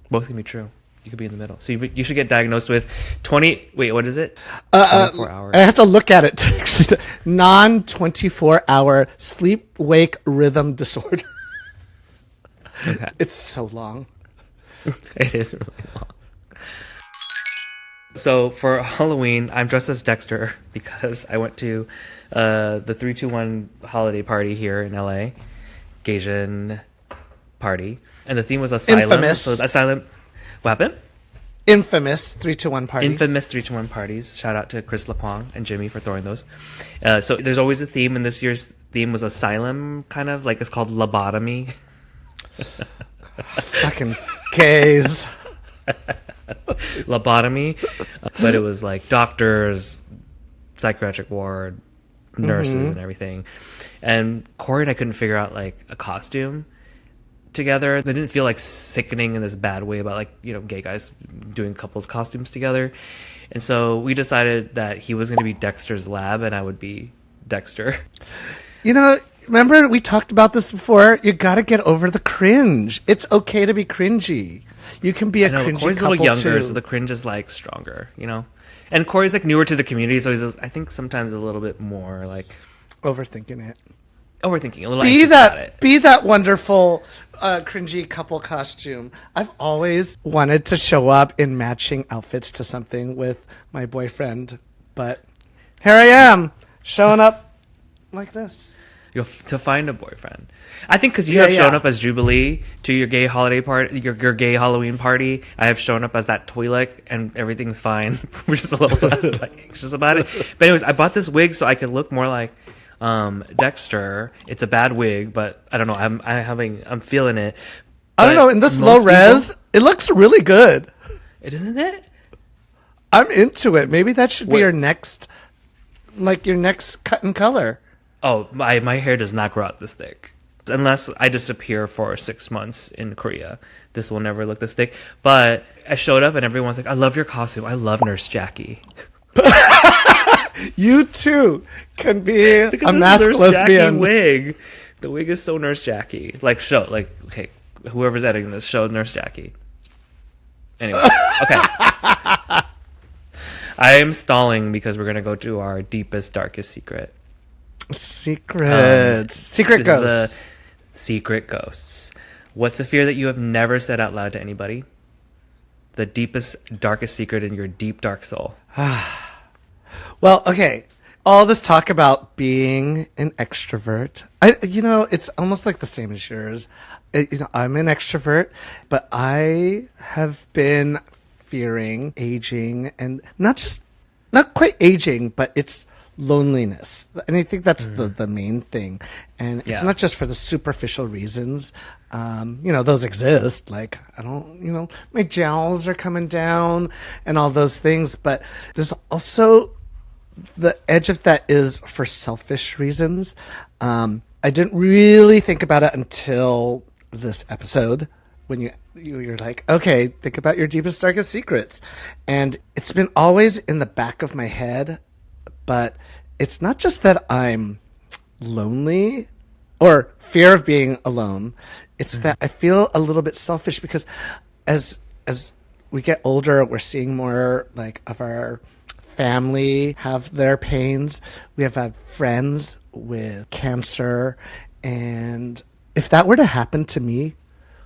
Both can be true. You could be in the middle. So you should get diagnosed with 20. Wait, what is it? 24 hours. I have to look at it. Non-24-hour sleep-wake rhythm disorder. Okay. It's so long. It is really long. So for Halloween, I'm dressed as Dexter because I went to the 321 holiday party here in LA, Gaysian party, and the theme was asylum. Infamous. So asylum. What happened? Infamous 321 parties. Infamous 321 parties. Shout out to Chris LaPong and Jimmy for throwing those. So there's always a theme, and this year's theme was asylum, kind of like it's called lobotomy. Fucking gays. Lobotomy, but it was like doctors, psychiatric ward, nurses, and everything. And Corey and I couldn't figure out like a costume together. They didn't feel like sickening in this bad way about like, you know, gay guys doing couples costumes together. And so we decided that he was going to be Dexter's lab and I would be Dexter. You know, remember we talked about this before? You got to get over the cringe. It's okay to be cringy. You can be a cringy Corey's couple a little younger, too. so the cringe is like stronger, you know? And Corey's like newer to the community, so he's, I think, sometimes a little bit more like overthinking it. Overthinking, a little anxious about it. Be that wonderful cringy couple costume. I've always wanted to show up in matching outfits to something with my boyfriend, but here I am, showing up like this. To find a boyfriend. I think because you have shown up as Jubilee to your gay holiday party, your gay Halloween party. I have shown up as that Twi'lek, and everything's fine. We're just a little less like anxious about it. But anyways, I bought this wig so I could look more like Dexter. It's a bad wig, but I don't know. I'm feeling it. But I don't know. In this low res, it looks really good. Isn't it? I'm into it. Maybe that should be your next cut and color. Oh, my hair does not grow out this thick. Unless I disappear for 6 months in Korea. This will never look this thick. But I showed up and everyone's like, I love your costume. I love Nurse Jackie. You too can be because a masked lesbian. Wig. The wig is so Nurse Jackie. Okay, whoever's editing this, show Nurse Jackie. Anyway, okay. I am stalling because we're gonna go to our deepest, darkest secret. Secret ghosts. Secret ghosts. What's a fear that you have never said out loud to anybody? The deepest, darkest secret in your deep, dark soul. Well, okay. All this talk about being an extrovert, it's almost like the same as yours. I'm an extrovert, but I have been fearing aging, and not quite aging, but it's loneliness. And I think that's the main thing. And it's not just for the superficial reasons. Those exist. Like, my jowls are coming down and all those things. But there's also the edge of that is for selfish reasons. I didn't really think about it until this episode when you're like, okay, think about your deepest, darkest secrets. And it's been always in the back of my head, but it's not just that I'm lonely or fear of being alone. It's that I feel a little bit selfish because as we get older, we're seeing more like of our family have their pains. We have had friends with cancer. And if that were to happen to me,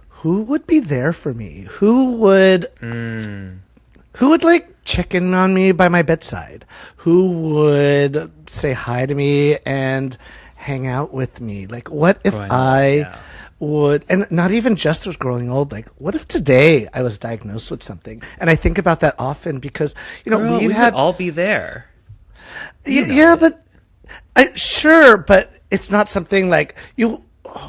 who would be there for me? Who would like check in on me by my bedside? Who would say hi to me and hang out with me? Like, what if would, and not even just with growing old, like, what if today I was diagnosed with something? And I think about that often because, we could all be there. But sure, but it's not something like you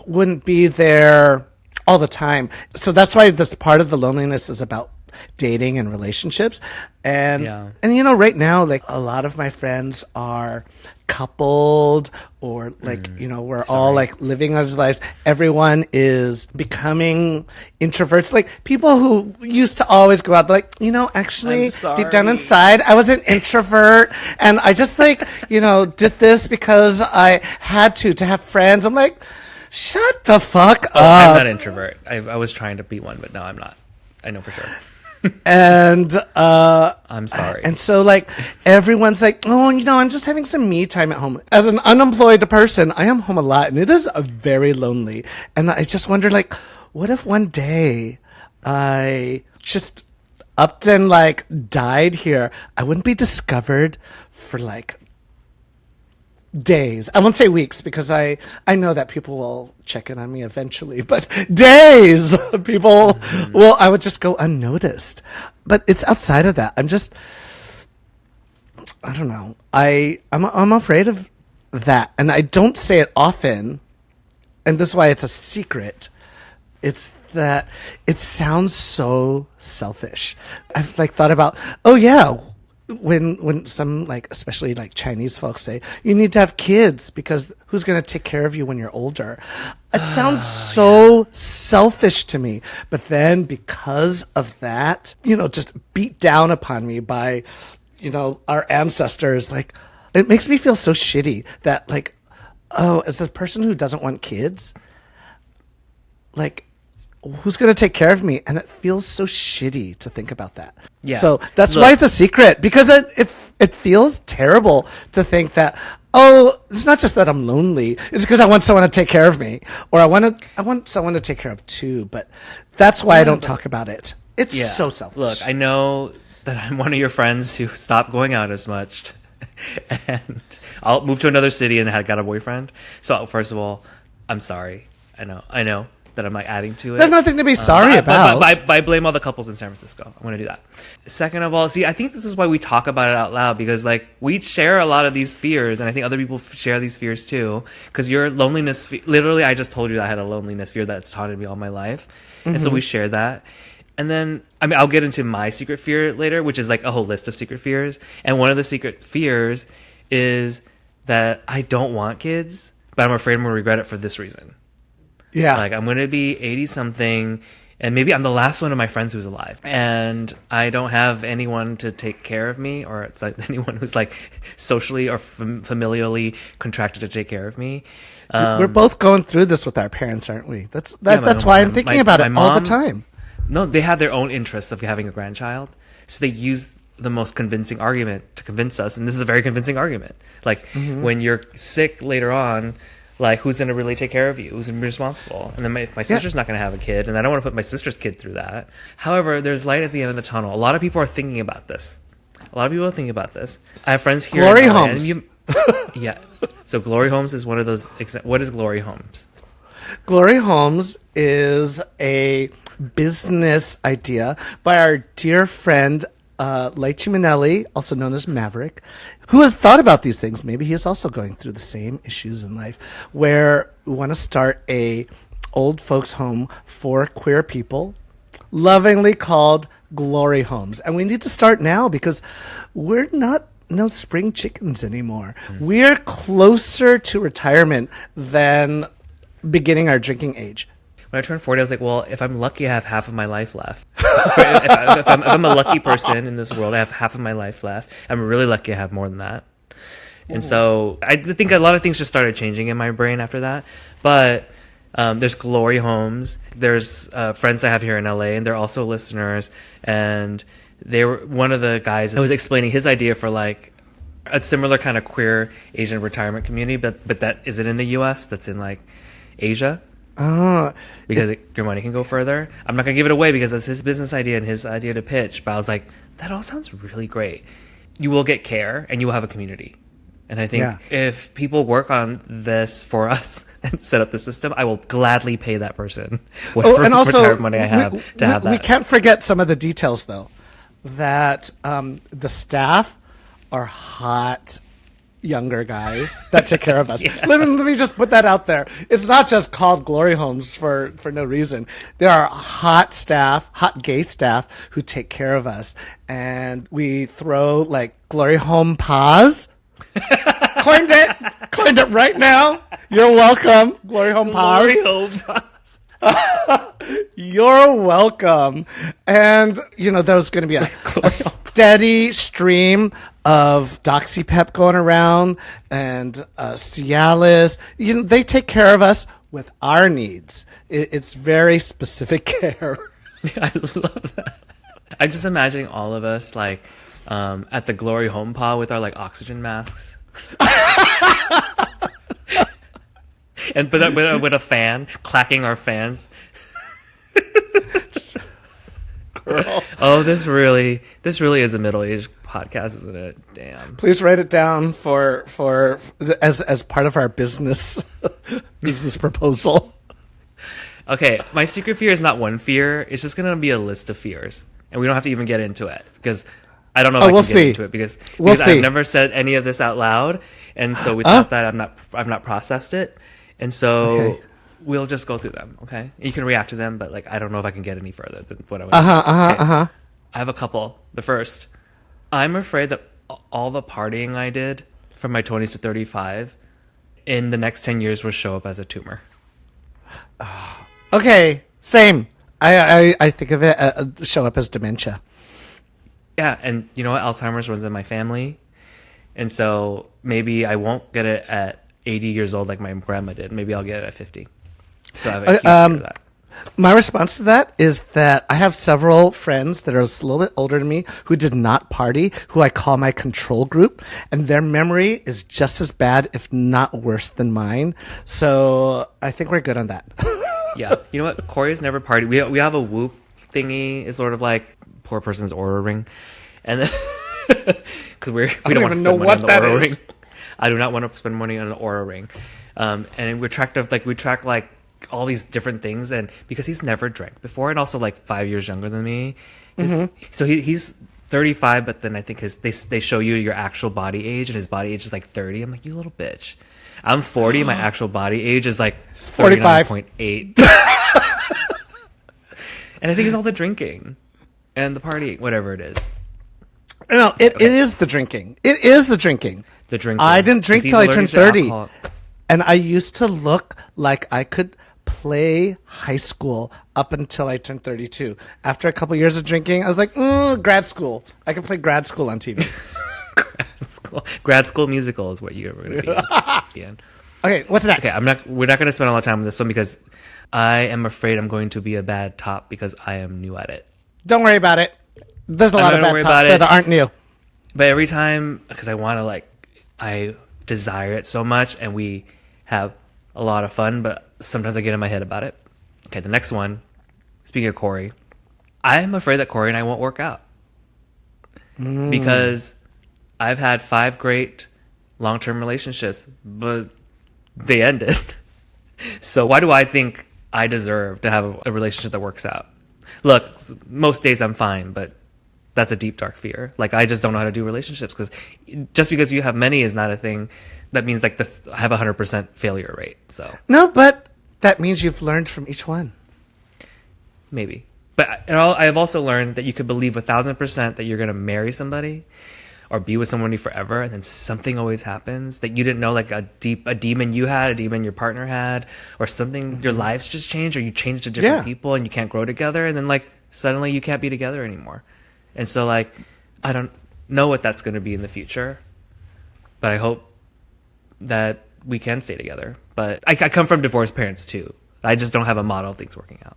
wouldn't be there all the time. So that's why this part of the loneliness is about dating and relationships. And right now, like, a lot of my friends are coupled or like, we're all like living our lives. Everyone is becoming introverts. Like, people who used to always go out, like, actually deep down inside, I was an introvert and I just like, did this because I had to have friends. I'm like, shut the fuck up. I'm not an introvert. I was trying to be one, but no, I'm not. I know for sure. And I'm sorry. And so like everyone's like, oh, I'm just having some me time at home. As an unemployed person, I am home a lot and it is very lonely. And I just wonder, like, what if one day I just upped and like died here? I wouldn't be discovered for like days. I won't say weeks because I know that people will check in on me eventually, but days people I would just go unnoticed. But it's outside of that. I don't know. I'm afraid of that. And I don't say it often. And this is why it's a secret. It's that it sounds so selfish. I've like thought about, when some, like, especially like Chinese folks say you need to have kids because who's going to take care of you when you're older? It sounds so selfish to me. But then because of that, just beat down upon me by, our ancestors, like, it makes me feel so shitty that, like, as a person who doesn't want kids, like, who's going to take care of me? And it feels so shitty to think about that. Yeah. So that's why it's a secret, because it feels terrible to think that, it's not just that I'm lonely. It's because I want someone to take care of me, or I want someone to take care of too. But that's why I don't talk about it. It's so selfish. Look, I know that I'm one of your friends who stopped going out as much, and I'll move to another city and got a boyfriend. So first of all, I'm sorry. I know. That I'm like adding to it. There's nothing to be sorry about. But I blame all the couples in San Francisco. I'm going to do that. Second of all, I think this is why we talk about it out loud, because like we share a lot of these fears, and I think other people share these fears too. Because your loneliness, literally, I just told you that I had a loneliness fear that's haunted me all my life, and so we share that. And then, I'll get into my secret fear later, which is like a whole list of secret fears. And one of the secret fears is that I don't want kids, but I'm afraid I'm going to regret it for this reason. Yeah. Like, I'm going to be 80-something, and maybe I'm the last one of my friends who's alive. And I don't have anyone to take care of me, or it's like anyone who's, like, socially or familially contracted to take care of me. We're both going through this with our parents, aren't we? That's why I'm thinking about it all the time. No, they have their own interests of having a grandchild. So they use the most convincing argument to convince us, and this is a very convincing argument. Like when you're sick later on, like who's going to really take care of you? Who's going to be responsible? And then my sister's not going to have a kid, and I don't want to put my sister's kid through that. However, there's light at the end of the tunnel. A lot of people are thinking about this. I have friends here. Glory homes. Yeah. So Glory Homes is one of those. What is Glory Homes? Glory Homes is a business idea by our dear friend Leichi Minnelli, also known as Maverick, who has thought about these things. Maybe he is also going through the same issues in life, where we want to start a old folks home for queer people, lovingly called Glory Homes. And we need to start now because we're not no spring chickens anymore. We're closer to retirement than beginning our drinking age. When I turned 40, I was like, well, if I'm lucky, I have half of my life left. if I'm a lucky person in this world, I have half of my life left. I'm really lucky I have more than that. And so I think a lot of things just started changing in my brain after that. But there's Glory Homes. There's friends I have here in LA, and they're also listeners. And they were one of the guys that was explaining his idea for like a similar kind of queer Asian retirement community, but that isn't in the US, that's in like Asia. Because your money can go further. I'm not going to give it away because it's his business idea and his idea to pitch. But I was like, that all sounds really great. You will get care and you will have a community. And I think if people work on this for us and set up the system, I will gladly pay that person whatever and also, retired money I have to have that. We can't forget some of the details, though. That the staff are hot younger guys that take care of us. Let me just put that out there. It's not just called Glory Homes for no reason. There are hot gay staff who take care of us. And we throw like Glory Home Paws. Coined it right now. You're welcome. Glory Home Paws. Glory Home Paws. You're welcome. And, there's going to be a steady stream of DoxyPep going around and Cialis. They take care of us with our needs. It's very specific care. I love that. I'm just imagining all of us like at the Glory Home Paw with our like oxygen masks. And but with a fan, clacking our fans. Girl. Oh, this really is a middle-aged podcast, isn't it? Damn. Please write it down for as part of our business proposal. Okay, my secret fear is not one fear. It's just going to be a list of fears, and we don't have to even get into it because I don't know if I can get into it because I've never said any of this out loud, and so without that, I've not processed it. And so we'll just go through them, okay? You can react to them, but like I don't know if I can get any further than what I was I have a couple. The first, I'm afraid that all the partying I did from my 20s to 35 in the next 10 years will show up as a tumor. Okay, same. I think of it show up as dementia. Yeah, and you know what? Alzheimer's runs in my family. And so maybe I won't get it at 80 years old like my grandma did. Maybe I'll get it at 50. So I have a huge fear of that. My response to that is that I have several friends that are a little bit older than me who did not party, who I call my control group, and their memory is just as bad, if not worse than mine. So I think we're good on that. Yeah. You know what? Corey's never partied. We have a Whoop thingy. It's sort of like poor person's Oura ring. And then, because we don't want to spend money on the Oura ring. I do not want to spend money on an Oura ring. And we track all these different things, and because he's never drank before, and also like 5 years younger than me, so he's 35, but then I think they show you your actual body age, and his body age is like 30. I'm like, you little bitch. I'm 40. My actual body age is like 45.8. And I think it's all the drinking and the partying, whatever it is. No, it is the drinking. It is the drinking. The drinking. I didn't drink till I turned 30. And I used to look like I could play high school up until I turned 32. After a couple years of drinking, I was like, grad school. I can play grad school on TV. Grad school musical is what you're going to be in. Okay, what's next? Okay, we're not going to spend a lot of time on this one because I am afraid I'm going to be a bad top because I am new at it. Don't worry about it. There's a I'm lot not of gonna bad worry talks about it. that aren't new. But every time, because I desire it so much, and we have a lot of fun, but sometimes I get in my head about it. Okay, the next one, speaking of Corey, I'm afraid that Corey and I won't work out. Because I've had 5 great long-term relationships, but they ended. So why do I think I deserve to have a relationship that works out? Look, most days I'm fine, but that's a deep, dark fear. Like, I just don't know how to do relationships, because just because you have many is not a thing that means like this. I have 100% failure rate. So No, but that means you've learned from each one. maybe, but I've also learned that you could believe 1,000% that you're going to marry somebody or be with somebody forever, and then something always happens that you didn't know, like a demon you had, a demon your partner had, or something. Your lives just changed, or you changed to different people, and you can't grow together, and then like suddenly you can't be together anymore. And so, like, I don't know what that's going to be in the future, but I hope that we can stay together. But I come from divorced parents too. I just don't have a model of things working out.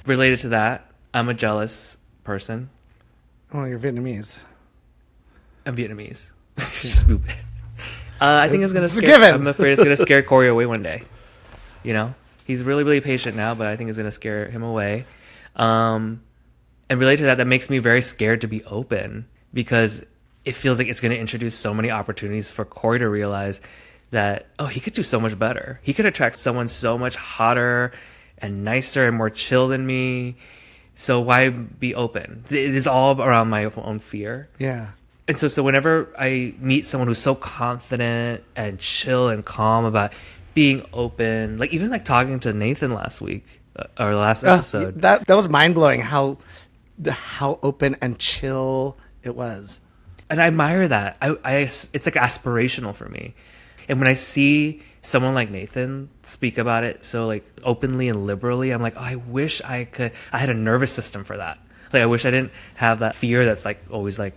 Related to that, I'm a jealous person. Oh, you're Vietnamese. I'm Vietnamese. Stupid. I think it's gonna It's a scare. given. I'm afraid it's gonna scare Corey away one day. You know, he's really, really patient now, but I think it's gonna scare him away. And related to that, that makes me very scared to be open, because it feels like it's going to introduce so many opportunities for Corey to realize that, oh, he could do so much better. He could attract someone so much hotter and nicer and more chill than me. So why be open? It is all around my own fear. Yeah. And so whenever I meet someone who's so confident and chill and calm about being open, like even like talking to Nathan last week, or last episode. That was mind-blowing how open and chill it was. And I admire that. It's like aspirational for me. And when I see someone like Nathan speak about it so like openly and liberally, I'm like, oh, I wish I had a nervous system for that. Like, I wish I didn't have that fear that's like always like,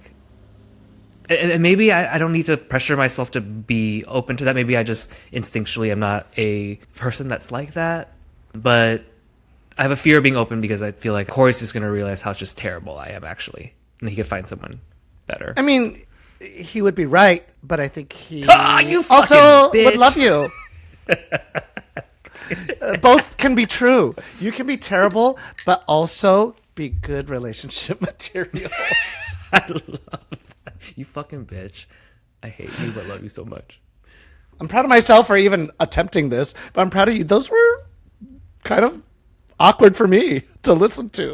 and maybe I don't need to pressure myself to be open to that. Maybe I just instinctually am not a person that's like that. But I have a fear of being open because I feel like Corey's just going to realize how just terrible I am, actually. And he could find someone better. I mean, he would be right, but I think he you also fucking bitch. would love you. Both can be true. You can be terrible, but also be good relationship material. I love that. You fucking bitch. I hate you, but love you so much. I'm proud of myself for even attempting this, but I'm proud of you. Those were kind of awkward for me to listen to.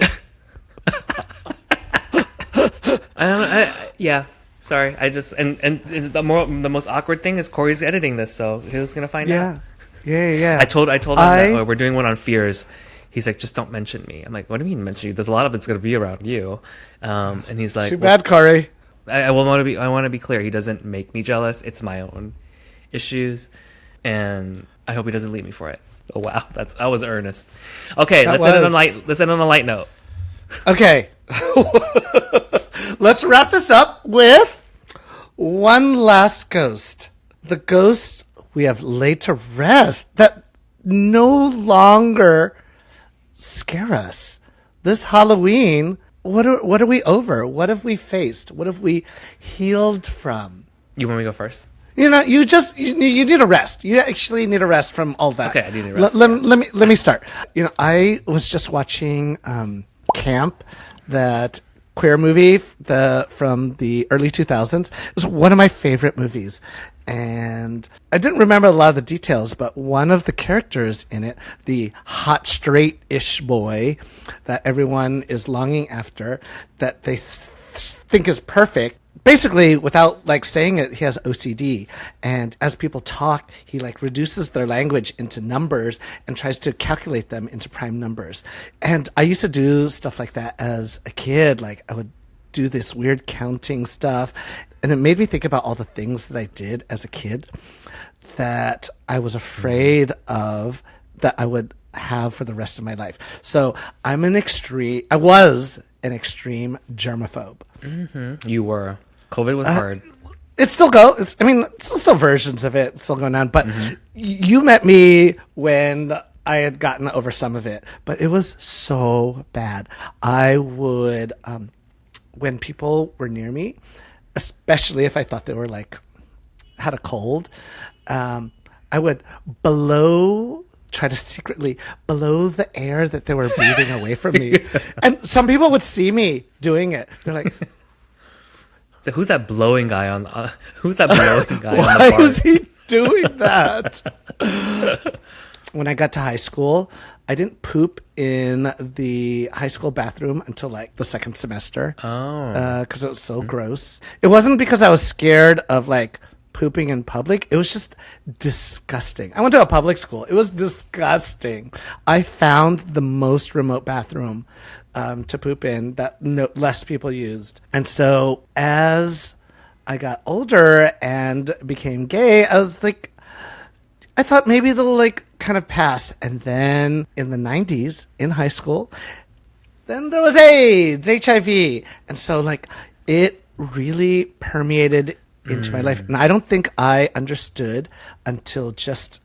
Yeah. Sorry. I just and the most awkward thing is Corey's editing this, so who's gonna find out? Yeah. I told him that we're doing one on fears. He's like, just don't mention me. I'm like, what do you mean mention you? There's a lot of it's gonna be around you. And he's like, too bad, Corey. I want to be clear. He doesn't make me jealous. It's my own issues, and I hope he doesn't leave me for it. Oh wow, that was earnest. Okay, let's end on a light note. Okay. Let's wrap this up with one last ghost. The ghost we have laid to rest that no longer scare us. This Halloween, what are we over? What have we faced? What have we healed from? You want me to go first? You know, you need a rest. You actually need a rest from all that. Okay, I need a rest. Let me start. You know, I was just watching Camp, that queer movie from the early 2000s. It was one of my favorite movies. And I didn't remember a lot of the details, but one of the characters in it, the hot straight-ish boy that everyone is longing after, that they think is perfect, basically, without like saying it, he has OCD. And as people talk, he like reduces their language into numbers and tries to calculate them into prime numbers. And I used to do stuff like that as a kid. Like, I would do this weird counting stuff. And it made me think about all the things that I did as a kid that I was afraid of that I would have for the rest of my life. So I was an extreme germaphobe. Mm-hmm. You were. COVID was hard. It's still versions of it still going on. But you met me when I had gotten over some of it. But it was so bad. I would when people were near me, especially if I thought they were like had a cold, I would try to secretly blow the air that they were breathing away from me. And some people would see me doing it. They're like, Who's that blowing guy on? Who's that blowing guy on the why bar? is he doing that? When I got to high school, I didn't poop in the high school bathroom until like the second semester. Oh. Because it was so gross. It wasn't because I was scared of like pooping in public. It was just disgusting. I went to a public school. It was disgusting. I found the most remote bathroom to poop in that less people used. And so as I got older and became gay, I was like, I thought maybe they'll like kind of pass. And then in the 90s in high school, then there was AIDS, HIV. And so like it really permeated into my life. And I don't think I understood until just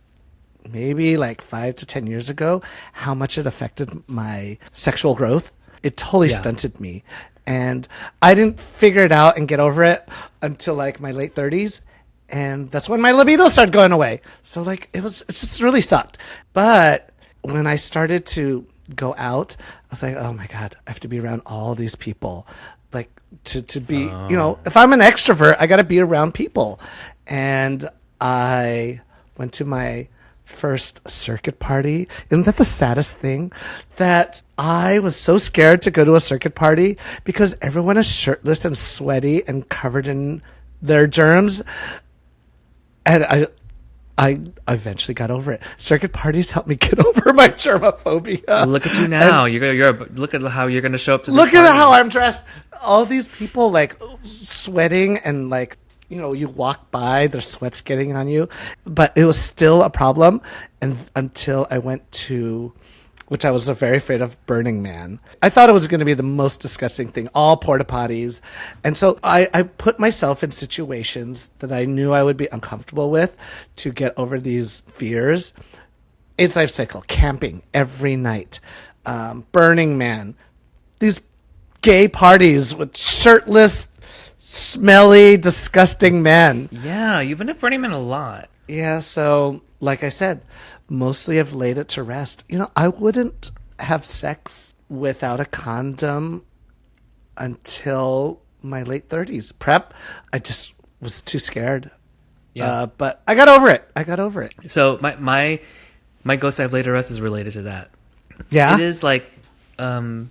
maybe like 5 to 10 years ago how much it affected my sexual growth. It totally stunted me. And I didn't figure it out and get over it until like my late 30s. And that's when my libido started going away. So like it just really sucked. But when I started to go out, I was like, oh my God, I have to be around all these people. Like to be, you know, if I'm an extrovert, I got to be around people. And I went to my first circuit party. Isn't that the saddest thing? That I was so scared to go to a circuit party because everyone is shirtless and sweaty and covered in their germs. And I eventually got over it. Circuit parties helped me get over my germophobia. Look at you now. Look at how you're going to show up to this Look at party. how I'm dressed. All these people like sweating and like, you know, you walk by, their sweat's getting on you. But it was still a problem. And until I went to, which I was very afraid of, Burning Man. I thought it was going to be the most disgusting thing, all porta potties. And so I put myself in situations that I knew I would be uncomfortable with to get over these fears. AIDS life cycle, camping every night, Burning Man, these gay parties with shirtless, smelly, disgusting men. Yeah, you've been at Burning Man a lot. Yeah, so like I said, mostly I've laid it to rest. You know, I wouldn't have sex without a condom until my late 30s. Prep, I just was too scared. Yeah. But I got over it. So my ghost I've laid to rest is related to that. Yeah? It is like the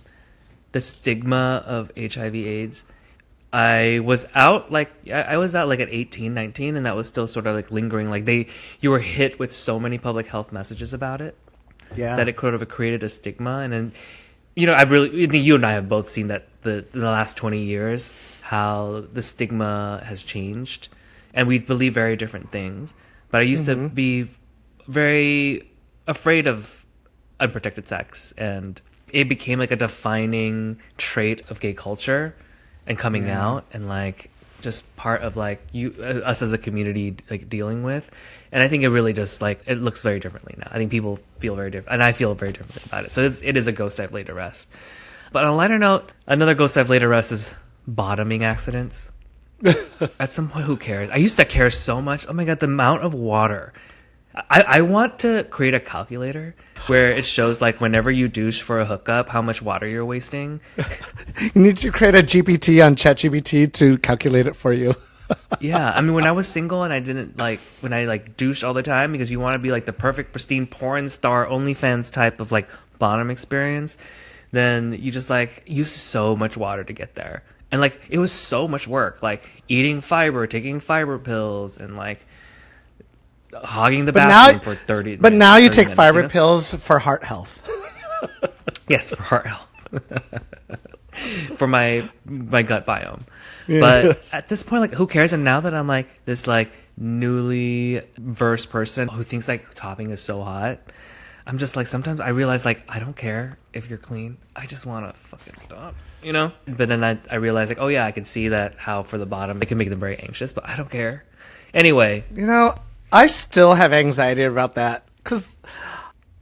stigma of HIV/AIDS. I was out like at 18, 19, and that was still sort of like lingering. Like you were hit with so many public health messages about it, that it could have created a stigma. And then, you know, you and I have both seen that the last 20 years how the stigma has changed, and we believe very different things. But I used to be very afraid of unprotected sex, and it became like a defining trait of gay culture. And coming out, and like just part of like us as a community like dealing with. And I think it really just like it looks very differently now. I think people feel very different, and I feel very differently about it. So it is a ghost I've laid to rest. But on a lighter note, another ghost I've laid to rest is bottoming accidents. At some point, who cares? I used to care so much. Oh my God, the amount of water. I want to create a calculator where it shows like whenever you douche for a hookup, how much water you're wasting. You need to create a GPT on ChatGPT to calculate it for you. Yeah, I mean, when I was single and I didn't when I douche all the time because you want to be like the perfect, pristine porn star, OnlyFans type of like bottom experience, then you just like use so much water to get there. And like it was so much work, like eating fiber, taking fiber pills, and like hogging the bathroom for 30 minutes. But now you take minutes, fiber pills for heart health. Yes, for heart health. For my gut biome. But at this point, like, who cares? And now that I'm like this like newly versed person who thinks like topping is so hot, I'm just like, sometimes I realize like I don't care if you're clean. I just want to fucking stop, you know? But then I realize like, oh yeah, I can see that how for the bottom it can make them very anxious, but I don't care. Anyway. You know, I still have anxiety about that because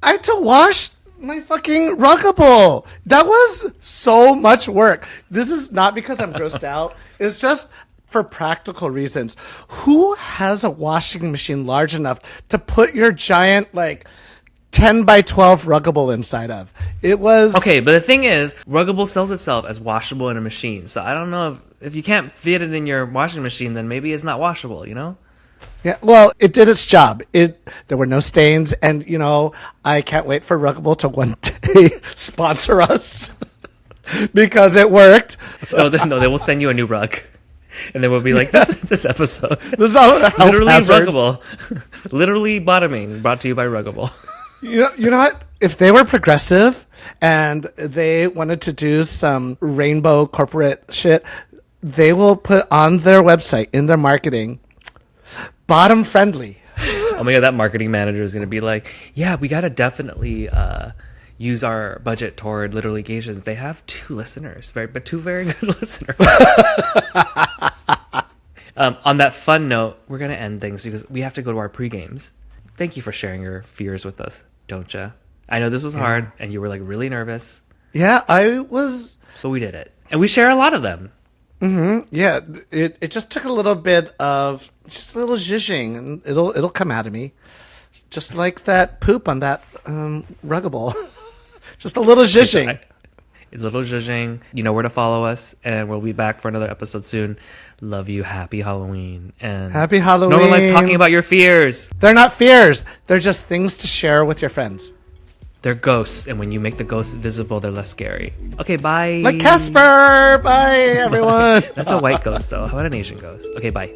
I had to wash my fucking Ruggable. That was so much work. This is not because I'm grossed out. It's just for practical reasons. Who has a washing machine large enough to put your giant, like, 10 by 12 Ruggable inside of? It was... Okay, but the thing is, Ruggable sells itself as washable in a machine. So I don't know if you can't fit it in your washing machine, then maybe it's not washable, you know? Yeah, well, it did its job. There were no stains, and, you know, I can't wait for Ruggable to one day sponsor us because it worked. No, they will send you a new rug. And then we'll be like, this episode. This is all a health Literally hazard. Ruggable. Literally bottoming, brought to you by Ruggable. You know what? If they were progressive and they wanted to do some rainbow corporate shit, they will put on their website, in their marketing, bottom friendly. Oh my God, that marketing manager is going to be like, yeah, we got to definitely use our budget toward literally Gaysians. They have 2 listeners, but 2 very good listeners. On that fun note, we're going to end things because we have to go to our pre-games. Thank you for sharing your fears with us, don't ya? I know this was hard and you were like really nervous. Yeah, I was. But we did it. And we share a lot of them. Mm-hmm. Yeah, it just took a little bit of just a little zhizhing, and it'll come out of me, just like that poop on that Ruggable. Just a little zhizhing. A little zhizhing. You know where to follow us, and we'll be back for another episode soon. Love you. Happy Halloween. And Happy Halloween. Normalize talking about your fears. They're not fears. They're just things to share with your friends. They're ghosts, and when you make the ghosts visible, they're less scary. Okay, bye. Like Casper. Bye, everyone. That's a white ghost, though. How about an Asian ghost? Okay, bye.